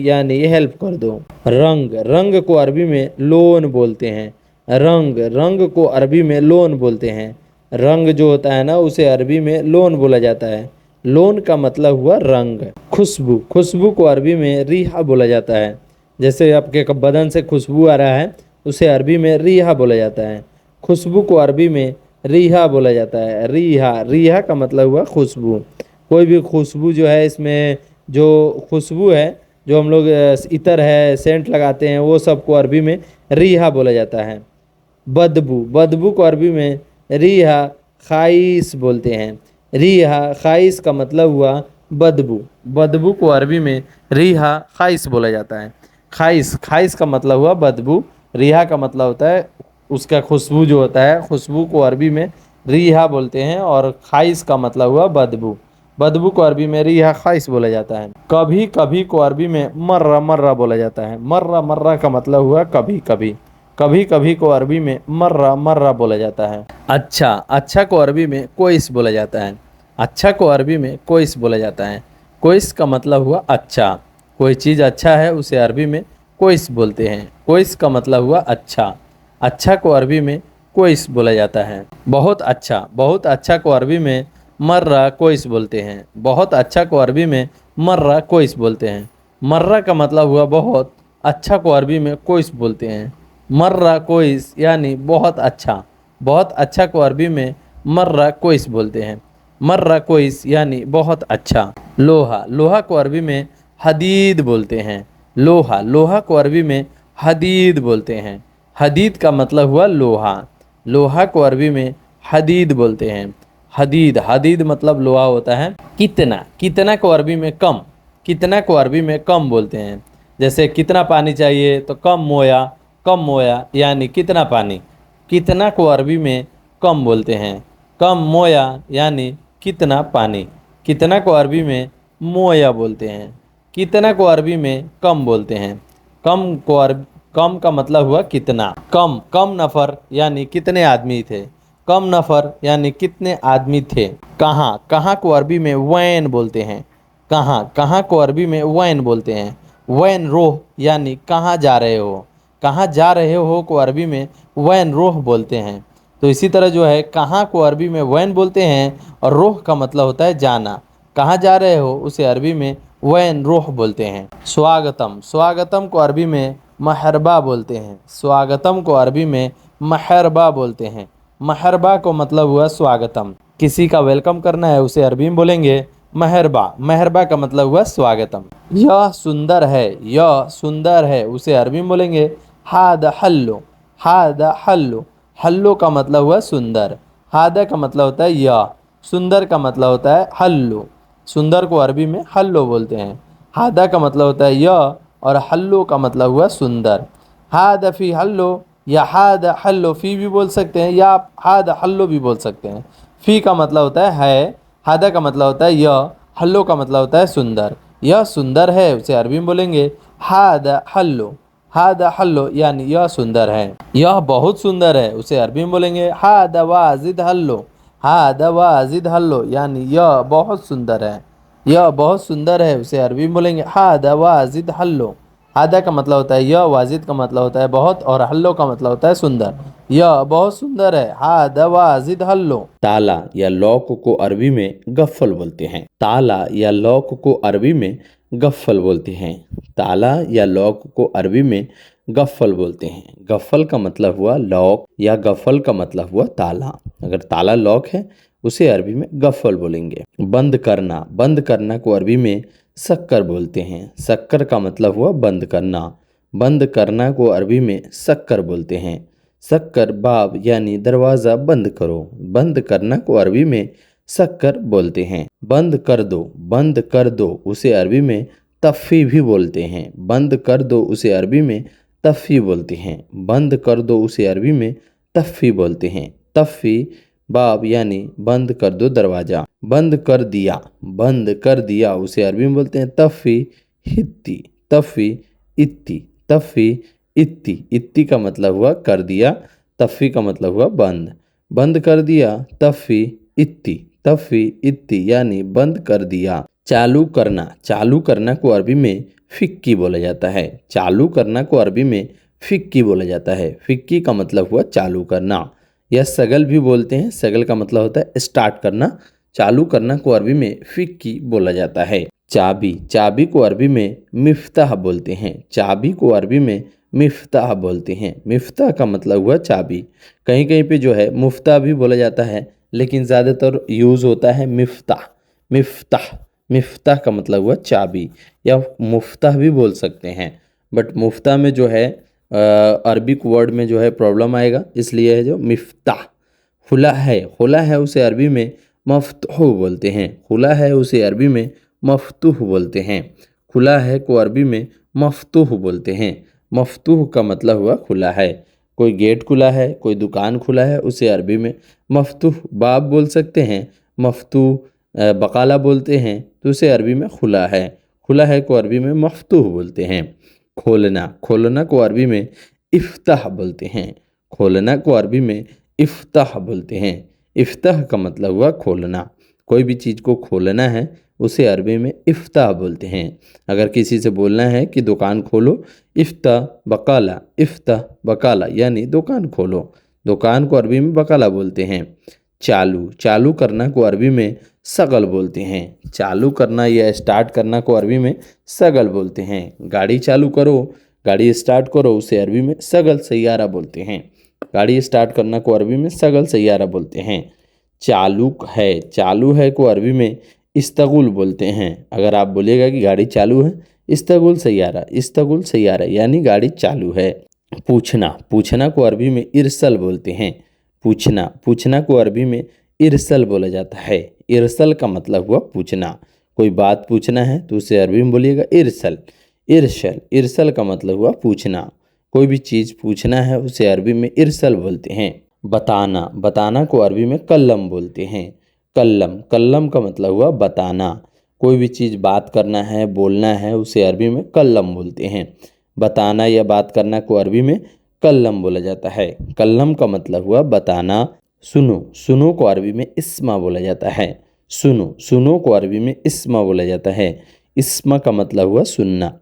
Speaker 1: यानी हेल्प कर दो। रंग को अरबी में लोन बोलते हैं। रंग को अरबी में लोन बोलते हैं। रंग जो होता है ना उसे अरबी में लोन बोला जाता है। लोन का मतलब हुआ रंग। खुशबू को अरबी में रिहा बोला जाता है। जैसे आपके बदन से खुशबू आ रहा है उसे अरबी में रिहा बोला जाता है। खुशबू को अरबी में रिहा बोला जाता है। रिहा का मतलब हुआ खुशबू। कोई भी खुशबू जो है, इसमें जो खुशबू है जो हम लोग इतर है सेंट लगाते हैं वो सबको अरबी में रिहा बोला जाता है। बदबू को अरबी में रिहा खाइस बोलते हैं। रिहा खाइस का मतलब हुआ बदबू को अरबी में रिहा खाइस बोला जाता है। खाइस का मतलब हुआ बदबू। रिहा का मतलब होता है उसका खुशबू जो होता है। खुशबू को अरबी में रिहा बोलते हैं और खाइस का मतलब हुआ बदबू को अरबी में रिहा खाइस बोला जाता है। कभी को अरबी में मर्रा बोला जाता है। मर्रा का मतलब हुआ कभी को अरबी में मर्रा बोला जाता है। अच्छा को अरबी में कोइस बोला जाता है।
Speaker 2: अच्छा को अरबी में कोइस बोला जाता है। कोइस का मतलब हुआ अच्छा। कोई चीज़ अच्छा है उसे अरबी में कोइस बोलते हैं। कोइस का मतलब हुआ अच्छा। अच्छा को अरबी में कोइस बोला जाता है। बहुत अच्छा को अरबी में मर्रा कोइस बोलते हैं। बहुत अच्छा को अरबी में मर्रा कोइस बोलते हैं। मर्रा का मतलब हुआ बहुत, अच्छा को अरबी में कोइस बोलते हैं। मर्रा कोइस यानी बहुत अच्छा। बहुत अच्छा को अरबी में मर्रा कोइस बोलते हैं। मर्रा कोइस यानी बहुत अच्छा। लोहा, लोहा को अरबी में हदीद बोलते हैं। लोहा, लोहा को अरबी में हदीद बोलते हैं। हदीद का मतलब हुआ लोहा। लोहा को अरबी में हदीद बोलते हैं। हदीद, हदीद मतलब लोहा होता है। कितना, कितना को अरबी में कम। कितना को अरबी में कम बोलते हैं। जैसे कितना पानी चाहिए तो कम मोया, कम मोया यानी कितना पानी। कितना को अरबी में कम बोलते हैं। कम मोया यानी कितना पानी। कितना को अरबी में मोया बोलते हैं। कितना को अरबी में कम बोलते हैं। कम को अरब कम का मतलब हुआ कितना। कम, कम नफ़र यानी कितने आदमी थे। कम नफ़र यानी कितने आदमी थे। कहाँ, कहाँ को अरबी में वैन बोलते हैं। कहाँ, कहाँ को अरबी में वैन बोलते हैं। वैन रोह यानी कहाँ जा रहे हो। कहाँ जा रहे हो को अरबी में वैन रोह बोलते हैं। तो इसी तरह जो है कहाँ को अरबी में वैन बोलते हैं और रोह का मतलब होता है जाना। कहाँ जा रहे हो उसे अरबी में वैन रोह बोलते हैं। स्वागतम, स्वागतम को अरबी में महरबा बोलते हैं। स्वागतम को अरबी में महरबा बोलते हैं। महरबा को मतलब हुआ स्वागतम। किसी का वेलकम करना है उसे अरबी में बोलेंगे महरबा। महरबा का मतलब हुआ स्वागतम। यह सुंदर है, यह सुंदर है उसे अरबी में बोलेंगे हादा हल्लो। हादा हल्लो, हल्लो का मतलब हुआ सुंदर। हादा का मतलब होता है यह। सुंदर का मतलब होता है हल्लो। सुंदर को अरबी में हल्लो बोलते हैं। हादा का मतलब होता है यह और हल्लो का मतलब हुआ सुंदर। हादा फी हल्लो या हादा हल्लो फी भी बोल सकते हैं या आप हादा हल्लो भी बोल सकते हैं। फी का मतलब होता है, हादा का मतलब होता है यह, हल्लो का मतलब होता है सुंदर। यह सुंदर है उसे अरबी में बोलेंगे हादा हल्लो। हादा हल्लो यानी यह सुंदर है। यह बहुत सुंदर है उसे अरबी में बोलेंगे हादा वाजिद हल्लो। हादा वाजिद हल्लो यानी यह बहुत सुंदर है। यह बहुत सुंदर है उसे अरबी में बोलेंगे हादा वाजिद हल्लो। हादा का मतलब होता है यह, वाजिद का मतलब होता है बहुत और हल्लो का मतलब होता है सुंदर। यह बहुत सुंदर है, हादा वाजिद हल्लो। ताला या लॉक को अरबी में गफ्फल बोलते हैं। ताला या लॉक को अरबी में गफ्फल बोलते हैं। ताला या लॉक को अरबी में गफ्फल बोलते हैं। गफ्फल का मतलब हुआ लॉक या गफ्फल का मतलब हुआ ताला। अगर ताला लॉक है उसे अरबी में गफ्फल बोलेंगे। बंद करना, बंद करना को अरबी में शक्कर बोलते हैं। शक्कर का मतलब हुआ बंद करना। बंद करना को अरबी में शक्कर बोलते हैं। शक्कर बाब यानी दरवाज़ा बंद करो। बंद करना को अरबी में शक्कर बोलते हैं। बंद कर दो, बंद कर दो उसे अरबी में तफ़ी भी बोलते हैं। बंद कर दो उसे अरबी में तफ़ी बोलते हैं। बंद कर दो उसे अरबी में तफ़ी बोलते हैं। तफ़ी बाब यानी बंद कर दो दरवाज़ा। बंद कर दिया, बंद कर दिया उसे अरबी में बोलते हैं तफ़ी हित्ती। तफ़ी इत्ती, तफ़ी इत्ती। इत्ती का मतलब हुआ कर दिया, तफ़ी का मतलब हुआ बंद। बंद कर दिया तफ़ी इत्ती। तफ़ी इत्ती यानी बंद कर दिया। चालू करना, चालू करना को अरबी में फ़िक्की बोला जाता है। चालू करना को अरबी में फ़िक्की बोला जाता है। फ़िक्की का मतलब हुआ चालू करना। या सगल भी बोलते हैं। सगल का मतलब होता है स्टार्ट करना। चालू करना को अरबी में फ़िक्की बोला जाता है। चाबी, चाबी को अरबी में मिफ्ताह बोलते हैं। चाबी को अरबी में मिफ्ताह बोलते हैं। मिफ्ताह का मतलब हुआ चाबी। कहीं कहीं पे जो है मुफ्ताह भी बोला जाता है लेकिन ज़्यादातर यूज़ होता है मिफ्ताह। मिफ्ताह, मिफ्ताह का मतलब हुआ चाबी या मुफ्ताह भी बोल सकते हैं। बट मुफ्ताह में जो है अरबिक वर्ड में जो है प्रॉब्लम आएगा, इसलिए है जो मिफ्ताह। खुला है, खुला है उसे अरबी में मफ्तूह बोलते हैं। खुला है उसे अरबी में मफ्तूह बोलते हैं। खुला है को अरबी में मफ्तूह बोलते हैं। मफ्तूह का मतलब हुआ खुला है। कोई गेट खुला है, कोई दुकान खुला है उसे अरबी में मफ्तूह बाब बोल सकते हैं। मफ्तूह बकाला बोलते हैं तो उसे अरबी में खुला है। खुला है को अरबी में मफ्तूह बोलते हैं। खोलना, खोलना को अरबी में इफ्ताह बोलते हैं। खोलना को अरबी में इफ्ताह बोलते हैं। इफ्ताह का मतलब हुआ खोलना। कोई भी चीज़ को खोलना है उसे अरबी में इफ्ताह बोलते हैं। अगर किसी से बोलना है कि दुकान खोलो, इफ्ताह बकाला, इफ्ताह बकाला यानी दुकान खोलो। दुकान को अरबी में बकाला बोलते हैं। चालू, चालू करना को अरबी में सगल बोलते हैं। चालू करना या स्टार्ट करना को अरबी में सगल बोलते हैं। गाड़ी चालू करो, गाड़ी स्टार्ट करो, उसे अरबी में सगल सैयारा बोलते हैं। गाड़ी स्टार्ट करना को अरबी में सगल सैयारा बोलते हैं। चालू है को अरबी में इस्तगुल बोलते हैं। अगर आप बोलिएगा कि गाड़ी चालू है, इस्तगुल सैयारा यानी गाड़ी चालू है। पूछना, पूछना को अरबी में इरसल बोलते हैं। पूछना को अरबी में इरसल बोला जाता है। इरसल का मतलब हुआ पूछना। कोई बात पूछना है तो उसे अरबी में बोलिएगा इरसल। इरसल का मतलब हुआ पूछना। कोई भी चीज़ पूछना है उसे अरबी में इरसल बोलते हैं। बताना को अरबी में कल्लम बोलते हैं। कल्लम का मतलब हुआ बताना। कोई भी चीज़ बात करना है, बोलना है, उसे अरबी में कल्लम बोलते हैं। बताना या बात करना को अरबी में कल्लम बोला जाता है। कल्लम का मतलब हुआ बताना। सुनो को अरबी में इस्मा बोला जाता है। सुनो को अरबी में इस्मा बोला जाता है। इस्मा का मतलब हुआ सुनना।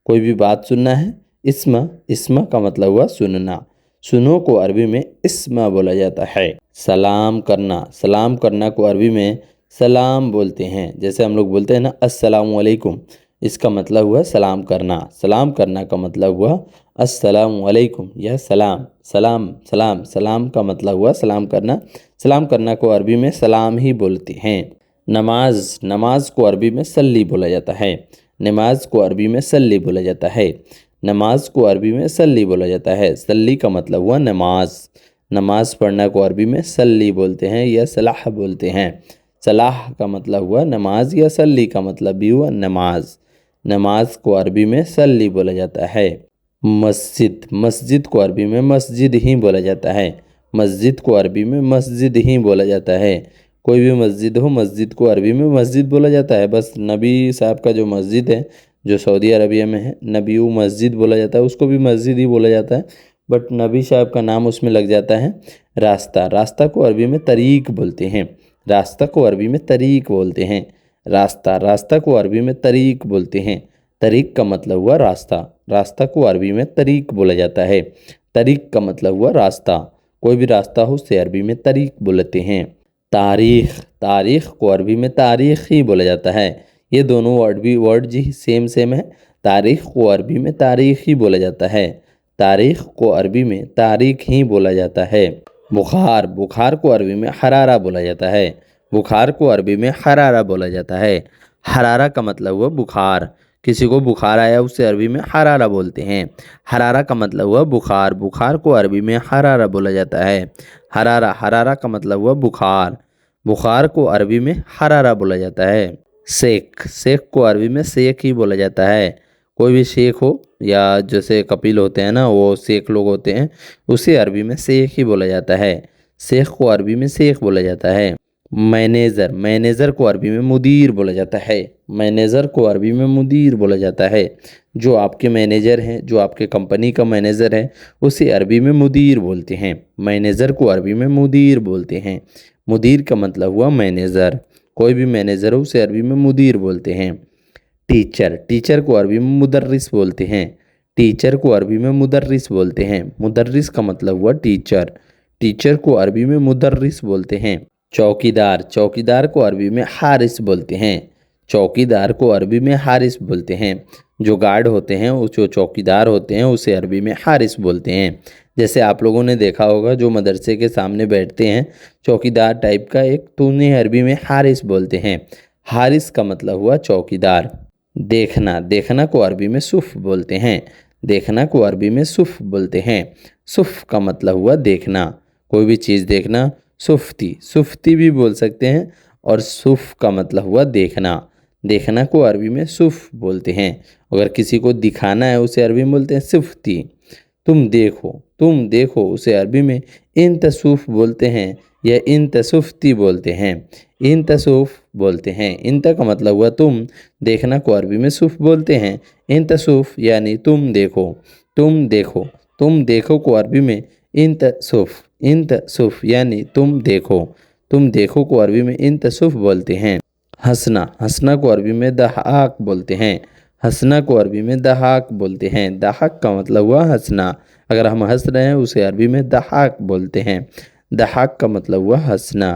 Speaker 2: कोई भी बात सुनना है, इस्मा का मतलब हुआ सुनना। सुनो को अरबी में इस्मा बोला जाता है। सलाम करना को अरबी में सलाम बोलते हैं। जैसे हम लोग बोलते हैं ना अस्सलामु अलैकुम, इसका मतलब हुआ सलाम करना। सलाम करना का मतलब हुआ अस्सलामु अलैकुम या सलाम। सलाम का मतलब हुआ सलाम करना। सलाम करना को अरबी में सलाम ही बोलते हैं। नमाज को अरबी में सल्ली बोला जाता है। नमाज को अरबी में सल्ली बोला जाता है। सल्ली का मतलब हुआ नमाज। नमाज पढ़ना को अरबी में सल्ली बोलते हैं या सलाह बोलते हैं। सलाह का मतलब हुआ नमाज या सल्ली का मतलब भी हुआ नमाज। नमाज को अरबी में सल्ली बोला जाता है। मस्जिद को अरबी में मस्जिद ही बोला जाता है। मस्जिद को अरबी में मस्जिद ही बोला जाता है। कोई भी मस्जिद हो, मस्जिद को अरबी में मस्जिद बोला जाता है। बस नबी साहब का जो मस्जिद है जो सऊदी अरबिया में है, नबी मस्जिद बोला जाता है, उसको भी मस्जिद ही बोला जाता है, बट नबी साहब का नाम उसमें लग जाता है रास्ता को अरबी में तरीक बोलते हैं। रास्ता को अरबी में तरीक बोलते हैं। तरीक का मतलब हुआ रास्ता को अरबी में तरीक बोला जाता है। तरीक का मतलब हुआ रास्ता। कोई भी रास्ता हो उसे अरबी में तरीक बोलते हैं। तारीख को अरबी में तारीख ही बोला जाता है। ये दोनों वर्ड जी सेम है। तारीख को अरबी में तारीख ही बोला जाता है। तारीख को अरबी में तारीख ही बोला जाता है। बुखार को अरबी में हरारा बोला जाता है। हरारा का मतलब हुआ बुखार। किसी को बुखार आया उसे अरबी में हरारा बोलते हैं। हरारा का मतलब हुआ बुखार को अरबी में हरारा बोला जाता है। हरारा का मतलब हुआ बुखार को अरबी में हरारा बोला जाता है। शेख को अरबी में शेख ही बोला जाता है। कोई भी शेख हो या जैसे कपिल होते हैं ना, वो शेख लोग होते हैं, उसे अरबी में शेख ही बोला जाता है। शेख को अरबी में शेख बोला जाता है। मैनेजर को अरबी में मुदीर बोला जाता है। जो आपके मैनेजर हैं, जो आपके कंपनी का मैनेजर है, उसे अरबी में मुदीर बोलते हैं। मैनेजर को अरबी में मुदीर बोलते हैं। मुदीर का मतलब हुआ मैनेजर। कोई भी मैनेजर हो उसे अरबी में मुदीर बोलते हैं। टीचर को अरबी में मुदर्रिस बोलते हैं। मुदर्रिस का मतलब हुआ टीचर को अरबी में मुदर्रिस बोलते हैं। चौकीदार को अरबी में हारिस बोलते हैं। जो गार्ड होते हैं, वो जो चौकीदार होते हैं, उसे अरबी में हारिस बोलते हैं। जैसे आप लोगों ने देखा होगा जो मदरसे के सामने बैठते हैं चौकीदार टाइप का एक, तो उन्हें अरबी में हारिस बोलते हैं। हारिस का मतलब हुआ चौकीदार। देखना को अरबी में सुफ बोलते हैं। सुफ का मतलब हुआ देखना। कोई भी चीज़ देखना, सुफ्ती भी बोल सकते हैं, और सुफ का मतलब हुआ देखना को अरबी में सुफ बोलते हैं। अगर किसी को दिखाना है उसे अरबी में बोलते हैं सुफ्ती। तुम देखो उसे अरबी में इन तसूफ बोलते हैं या इन तसुफ्ती बोलते हैं। इन का मतलब हुआ तुम। देखना को अरबी में सुफ बोलते हैं। इन तसूफ यानी तुम देखो को अरबी में इन तसूफ यानी तुम देखो।
Speaker 1: तुम देखो को अरबी में इन तसुफ बोलते हैं। हंसना, हंसना को अरबी में दहाक बोलते हैं। हंसना को अरबी में दहाक बोलते हैं। दहाक का मतलब हुआ हंसना। अगर हम हंस रहे हैं उसे अरबी में दहाक बोलते हैं। दहाक का मतलब हुआ हंसना।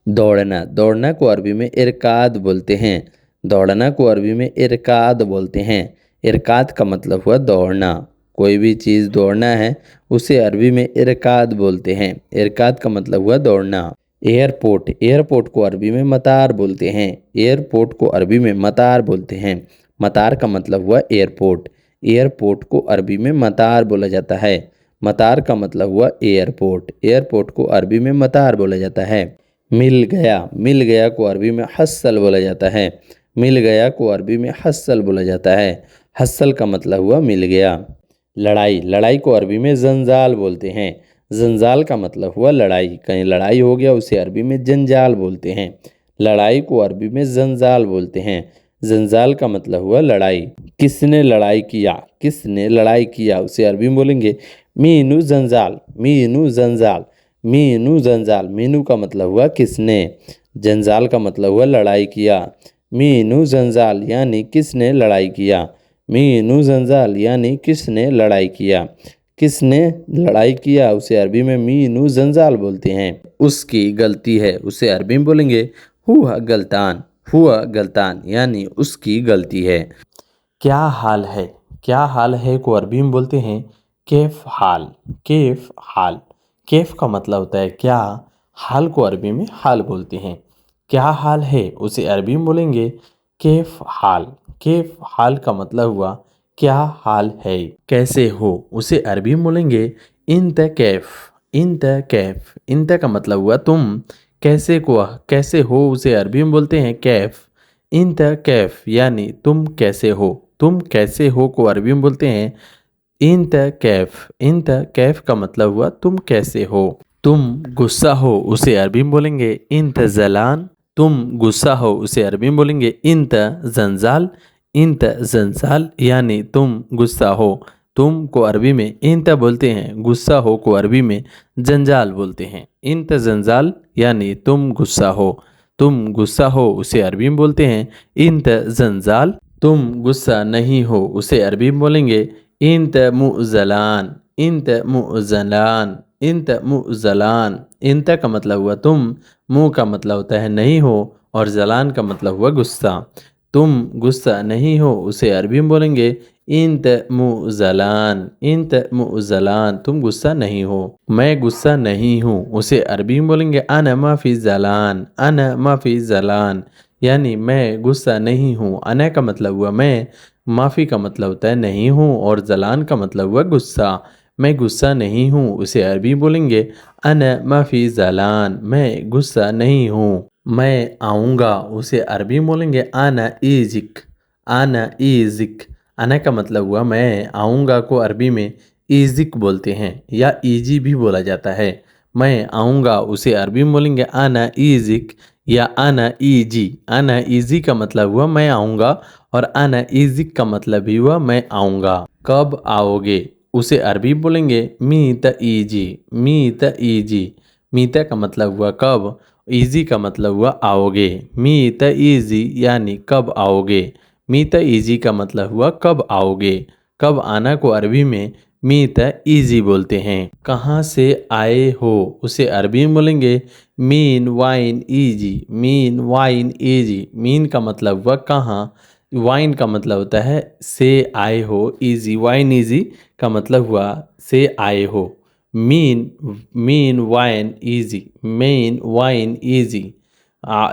Speaker 1: दौड़ना, दौड़ना को अरबी में इरकाद बोलते हैं। दौड़ना को अरबी में इरकाद बोलते हैं। इरकाद का मतलब हुआ दौड़ना। कोई भी चीज़ दौड़ना है उसे अरबी में इरकाद बोलते हैं। इरकाद का मतलब हुआ दौड़ना। एयरपोर्ट, एयरपोर्ट को अरबी में मतार बोलते हैं। एयरपोर्ट को अरबी में मतार बोलते हैं। मतार का मतलब हुआ एयरपोर्ट। एयरपोर्ट को अरबी में मतार बोला जाता है। मतार का मतलब हुआ एयरपोर्ट। एयरपोर्ट को अरबी में मतार बोला जाता है। मिल गया, मिल गया को अरबी में हस्सल बोला जाता है। मिल गया को अरबी में हस्सल बोला जाता है। हस्सल का मतलब हुआ मिल गया। लड़ाई, लड़ाई को अरबी में जंजाल बोलते हैं। जंजाल का मतलब हुआ लड़ाई। कहीं लड़ाई हो गया उसे अरबी में जंजाल बोलते हैं। लड़ाई को अरबी में जंजाल बोलते हैं। जंजाल का मतलब हुआ लड़ाई। किसने लड़ाई किया, किसने लड़ाई किया उसे अरबी में बोलेंगे मीनू जंजाल। मीनू जंजाल, मीनू जंजाल। मीनू का मतलब हुआ किसने। जंजाल का मतलब हुआ लड़ाई किया। मीनू जंजाल यानी किसने लड़ाई किया। मीनू जंजाल यानी किसने लड़ाई किया। किसने लड़ाई किया उसे अरबी में मीनू जंजाल बोलते हैं। उसकी गलती है उसे अरबी में बोलेंगे हुआ गलतान। हुआ गलतान यानी उसकी गलती है।
Speaker 2: क्या हाल है, क्या हाल है को अरबी में बोलते हैं कैफ हाल। कैफ हाल, कैफ का मतलब होता है क्या, हाल को अरबी में हाल बोलते हैं। क्या हाल है उसे अरबी में बोलेंगे कैफ हाल। कैफ हाल का मतलब हुआ क्या हाल है। कैसे हो उसे अरबी में बोलेंगे इंत कैफ। इंत कैफ, इंत का मतलब हुआ तुम। कैसे को, कैसे हो उसे अरबी में बोलते हैं कैफ। इंत कैफ यानी तुम कैसे हो। तुम कैसे हो को अरबी में बोलते हैं इंत कैफ। इंत कैफ का मतलब हुआ तुम कैसे हो। तुम गुस्सा हो उसे अरबी में बोलेंगे इंत जलान। तुम गुस्सा हो उसे अरबी में बोलेंगे इंत जंजाल। इंत जंजाल यानी तुम गुस्सा हो। तुम को अरबी में इंत बोलते हैं, गुस्सा हो को अरबी में जंजाल बोलते हैं। इंत जंजाल यानी तुम गुस्सा हो। तुम गुस्सा हो उसे अरबी में बोलते हैं इंत जंजाल। तुम गुस्सा नहीं हो उसे अरबी में बोलेंगे इंत मुज़लान। इंत मुज़लान, इंत मुज़लान। इंत का मतलब हुआ तुम, मुँह का मतलब होता है नहीं हो, और जलान का मतलब हुआ गुस्सा। तुम गुस्सा नहीं हो उसे अरबी में बोलेंगे इंत मुज़लान। इंत मुज़लान, तुम गुस्सा नहीं हो। मैं गुस्सा नहीं हूँ उसे अरबी में बोलेंगे अना माफ़ी ज़लान। अना माफ़ी ज़लान यानी मैं गुस्सा नहीं हूँ। अना का मतलब हुआ मैं, माफ़ी का मतलब होता है नहीं हूँ, और जलान का मतलब हुआ गुस्सा। मैं गुस्सा नहीं हूँ उसे अरबी बोलेंगे अना माफ़ी ज़लान। मैं गुस्सा नहीं हूँ। मैं आऊँगा उसे अरबी में बोलेंगे आना इजिक। आना इजिक, आना का मतलब हुआ मैं, आऊँगा को अरबी में इजिक बोलते हैं या इजी भी बोला जाता है। मैं आऊँगा उसे अरबी में बोलेंगे आना इजिक या आना इजी। आना इजी का मतलब हुआ मैं आऊँगा, और आना इजिक का मतलब भी हुआ मैं आऊँगा। कब आओगे उसे अरबी में बोलेंगे मीत इजी। मीत इजी, मीता का मतलब हुआ कब, इजी का मतलब हुआ आओगे। मीत इजी यानी कब आओगे। मीत इजी का मतलब हुआ कब आओगे। कब आना को अरबी में मीत इजी बोलते हैं। कहाँ से आए हो उसे अरबी में बोलेंगे mean wine easy. Mean wine easy, mean का मतलब हुआ कहाँ, वाइन का मतलब होता है से आए हो, इजी वाइन इजी का मतलब हुआ से आए हो। Mean, mean wine easy, mean wine easy,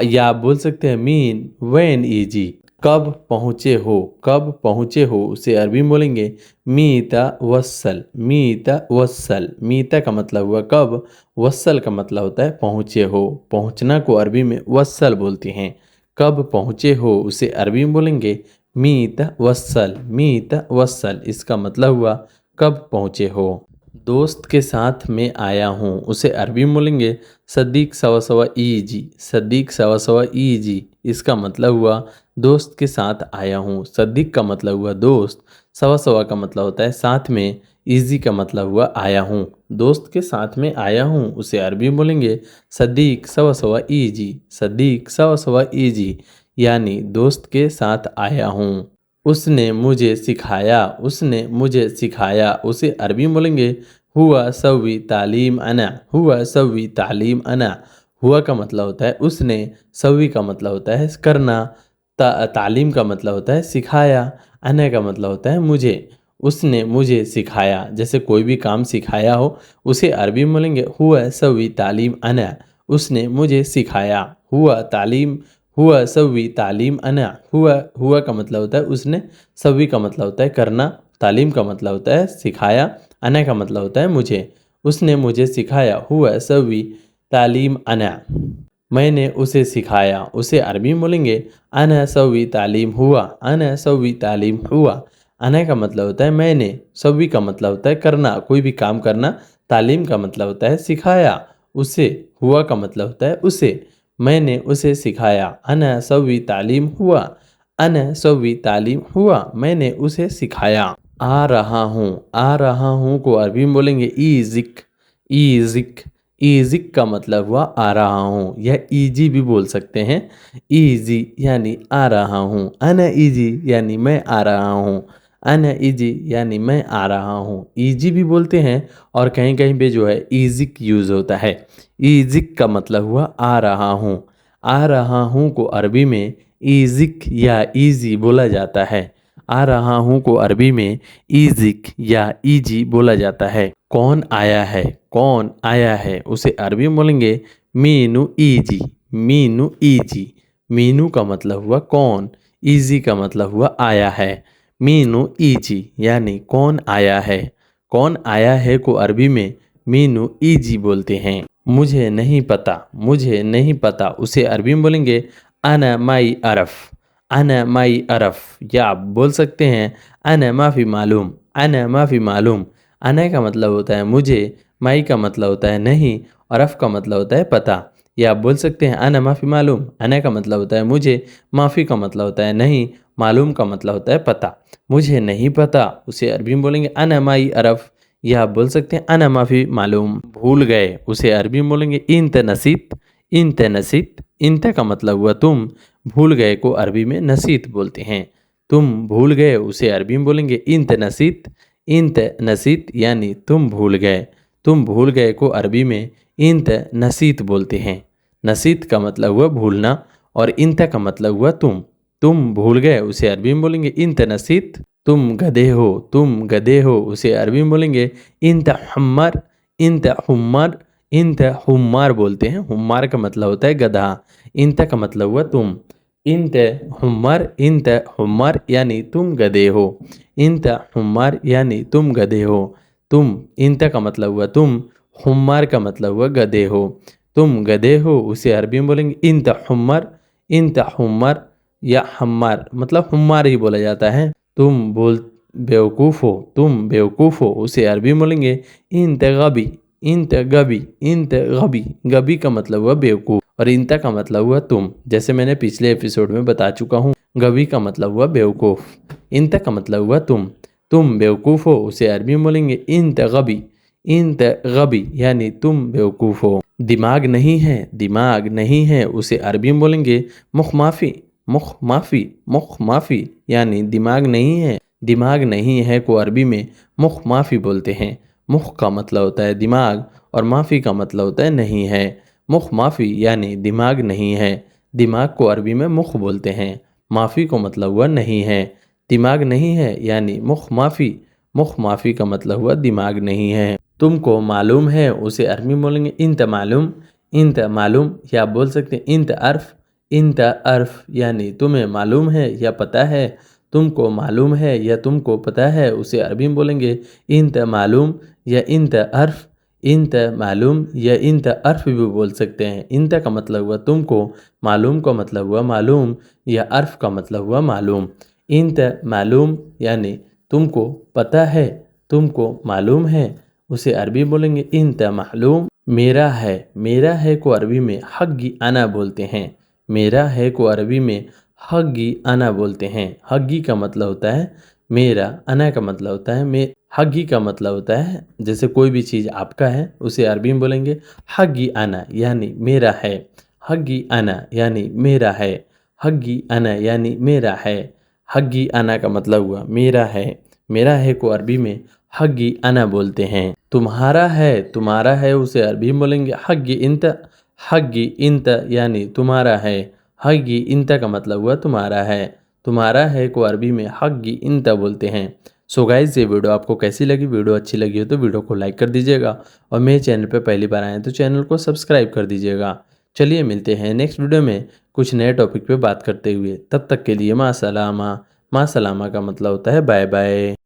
Speaker 2: या बोल सकते हैं मीन वैन इजी। कब पहुँचे हो, कब पहुँचे हो उसे अरबी में बोलेंगे मीता वसल। मीता वसल, मीता का मतलब हुआ कब, वसल का मतलब होता है पहुँचे हो। पहुँचना को अरबी में वसल बोलते हैं। कब पहुँचे हो उसे अरबी में बोलेंगे मीता वसल। मीता वसल, इसका मतलब हुआ कब पहुँचे हो। दोस्त के साथ में आया हूँ उसे अरबी में बोलेंगे सदीक सवा सवा ईजी। सदीक सवा सवा ईजी, इसका मतलब हुआ दोस्त के साथ आया हूँ। सदीक का मतलब हुआ दोस्त, सवा सवा का मतलब होता है साथ में, ईजी का मतलब हुआ आया हूँ। दोस्त के साथ में आया हूँ उसे अरबी में बोलेंगे सदीक सवा सवा ईजी, सदीक सवा सवा ईजी यानी दोस्त के साथ आया हूँ। उसने मुझे सिखाया, उसने मुझे सिखाया उसे अरबी में बोलेंगे हुआ सवी तालीम अना, हुआ सवी तालीम अना। हुआ का मतलब होता है उसने, सवी का मतलब होता है करना, तालीम का मतलब होता है सिखाया, अना का मतलब होता है मुझे। उसने मुझे सिखाया, जैसे कोई भी काम सिखाया हो उसे अरबी में बोलेंगे हुआ सवी तालीम अना, उसने मुझे सिखाया। हुआ तालीम, हुआ सवी तालीम अना, हुआ का मतलब होता है उसने, सवी का मतलब होता है करना, तालीम का मतलब होता है सिखाया, अना का मतलब होता है मुझे। उसने मुझे सिखाया हुआ सवी तालीम अना, मैंने उसे सिखाया उसे अरबी में बोलेंगे अना सवी तालीम हुआ, अना सवी तालीम हुआ। अना का मतलब होता है मैंने, सवी का मतलब होता है करना, कोई भी काम करना, तालीम का मतलब होता है सिखाया, उसे, हुआ का मतलब होता है उसे। मैंने उसे सिखाया, अना सवी तालीम हुआ, अना सवी तालीम हुआ, मैंने उसे सिखाया। आ रहा हूँ को अरबी में बोलेंगे ईजिक, ईजिक, ईजिक का मतलब हुआ आ रहा हूँ, या ईजी भी बोल सकते हैं। ईजी यानी आ रहा हूँ, अना ईजी यानी मैं आ रहा हूँ, अना ईजी यानी मैं आ रहा हूँ, ईजी भी बोलते हैं। और कहीं कहीं पे जो है ईजिक यूज़ होता है। ईजिक का मतलब हुआ आ रहा हूँ को अरबी में ईजिक या ईजी बोला जाता है। आ रहा हूँ को अरबी में ईजिक या ईजी बोला जाता है। कौन आया है, कौन आया है उसे अरबी में बोलेंगे मीनू ईजी, मीनू ईजी। मीनू का मतलब हुआ कौन, ईजी का मतलब हुआ आया है। मीनू ईजी यानी कौन आया है। कौन आया है को अरबी में मीनू ईजी बोलते हैं। मुझे नहीं पता, मुझे नहीं पता उसे अरबी में बोलेंगे अना माई अरफ, अना माई अरफ। या आप बोल सकते हैं अना माफ़ी मालूम, अना माफ़ी मालूम। अना का मतलब होता है मुझे, माई का मतलब होता है नहीं, अरफ का मतलब होता है पता। या आप बोल सकते हैं अना माफ़ी मालूम, अना का मतलब होता है मुझे, माफ़ी का मतलब होता है नहीं, मालूम का मतलब होता है पता। मुझे नहीं पता उसे अरबी में बोलेंगे अना माई अरफ। या आप बोल सकते हैं अना माफ़ी मालूम। भूल गए उसे अरबी में बोलेंगे इंत नसीत, इंत नसीत। इंत का मतलब हुआ तुम, भूल गए को अरबी में नसीत बोलते हैं। तुम भूल गए उसे अरबी में बोलेंगे इंत नसीत, इंत नसीत यानी तुम भूल गए। तुम भूल गए को अरबी में इंत नसीत बोलते हैं। नसीत का मतलब हुआ भूलना और इंत का मतलब हुआ तुम भूल गए उसे अरबी में बोलेंगे इंत नसीत। तुम गधे हो, तुम गधे हो उसे अरबी में बोलेंगे इंत हम्मर, इंत हुम्मर। इंत हुम्मार बोलते हैं, हुम्मार का मतलब होता है गधा, इंत का मतलब हुआ तुम। इंत हुम्मर, इंत हुम्मर यानी तुम गधे हो, इंत हुम्मर यानी तुम गधे हो। तुम, इंत का मतलब हुआ तुम, हुम्मार का मतलब हुआ गधे हो। तुम गधे हो उसे अरबी में बोलेंगे इंत हुम्मर, इंत हुम्मर या हम्मार, मतलब हुम्मार ही बोला जाता है। तुम बोल बेवकूफ़ हो, तुम बेवकूफ़ हो उसे अरबी में बोलेंगे इंत गबी, इंत गबी, इंत गबी। गबी का मतलब हुआ बेवकूफ़ और इंत का मतलब हुआ तुम। जैसे मैंने पिछले एपिसोड में बता चुका हूँ, गबी का मतलब हुआ बेवकूफ़, इंत का मतलब हुआ तुम बेवकूफ़ हो उसे अरबी में बोलेंगे इंत गबी, इंत गबी यानी तुम बेवकूफ़ हो। दिमाग नहीं है, दिमाग नहीं है उसे अरबी में बोलेंगे मुख माफ़ी, मुख माफ़ी, मुख माफ़ी यानी दिमाग नहीं है। दिमाग नहीं है को अरबी में मुख माफ़ी बोलते हैं। मुख का मतलब होता है दिमाग और माफ़ी का मतलब होता है नहीं है। मुख माफ़ी यानी दिमाग नहीं है। दिमाग को अरबी में मुख बोलते हैं। माफ़ी को मतलब हुआ नहीं है। दिमाग नहीं है यानी मुख माफ़ी, मुख माफ़ी का मतलब हुआ दिमाग नहीं है। तुमको मालूम है उसे अरबी में बोलेंगे इंत मालूम, इंत मालूम। या आप बोल सकते हैं इंत अर्फ, इंत अर्फ यानी तुम्हें मालूम है या पता है। तुमको मालूम है या तुमको पता है उसे अरबी में बोलेंगे इंत मालूम या इंत अर्फ। इंत मालूम या इंत अर्फ भी बोल सकते हैं। इंत का मतलब हुआ तुमको, मालूम का मतलब हुआ मालूम या अर्फ का मतलब हुआ मालूम। इंत मालूम यानी तुमको पता है, तुमको मालूम है उसे अरबी बोलेंगे इंत मालूम। मेरा है को अरबी में हग्गी अना बोलते हैं। मेरा है को अरबी में हग्गी अना बोलते हैं। हग्गी का मतलब होता है मेरा, अना का मतलब होता है हग्गी का मतलब होता है जैसे कोई भी चीज़ आपका है उसे अरबी में बोलेंगे हग्गी अना यानी मेरा है। हग्गी अना यानी मेरा है। हग्गी अना यानी मेरा है। हग्गी अना का मतलब हुआ मेरा है। मेरा है को अरबी में हग्गी अना बोलते हैं। तुम्हारा है उसे अरबी में बोलेंगे हग्गी इंत। हग्गी इंत यानी तुम्हारा है। हग्गी इंत का मतलब हुआ तुम्हारा है। तुम्हारा है को अरबी में हग्गी इंत बोलते हैं। सो गाइस ये वीडियो आपको कैसी लगी? वीडियो अच्छी लगी हो तो वीडियो को लाइक कर दीजिएगा और मेरे चैनल पे पहली बार आए तो चैनल को सब्सक्राइब कर दीजिएगा। चलिए मिलते हैं नेक्स्ट वीडियो में कुछ नए टॉपिक पे बात करते हुए। तब तक के लिए माँ सलामा। माँ सलामा का मतलब होता है बाय बाय।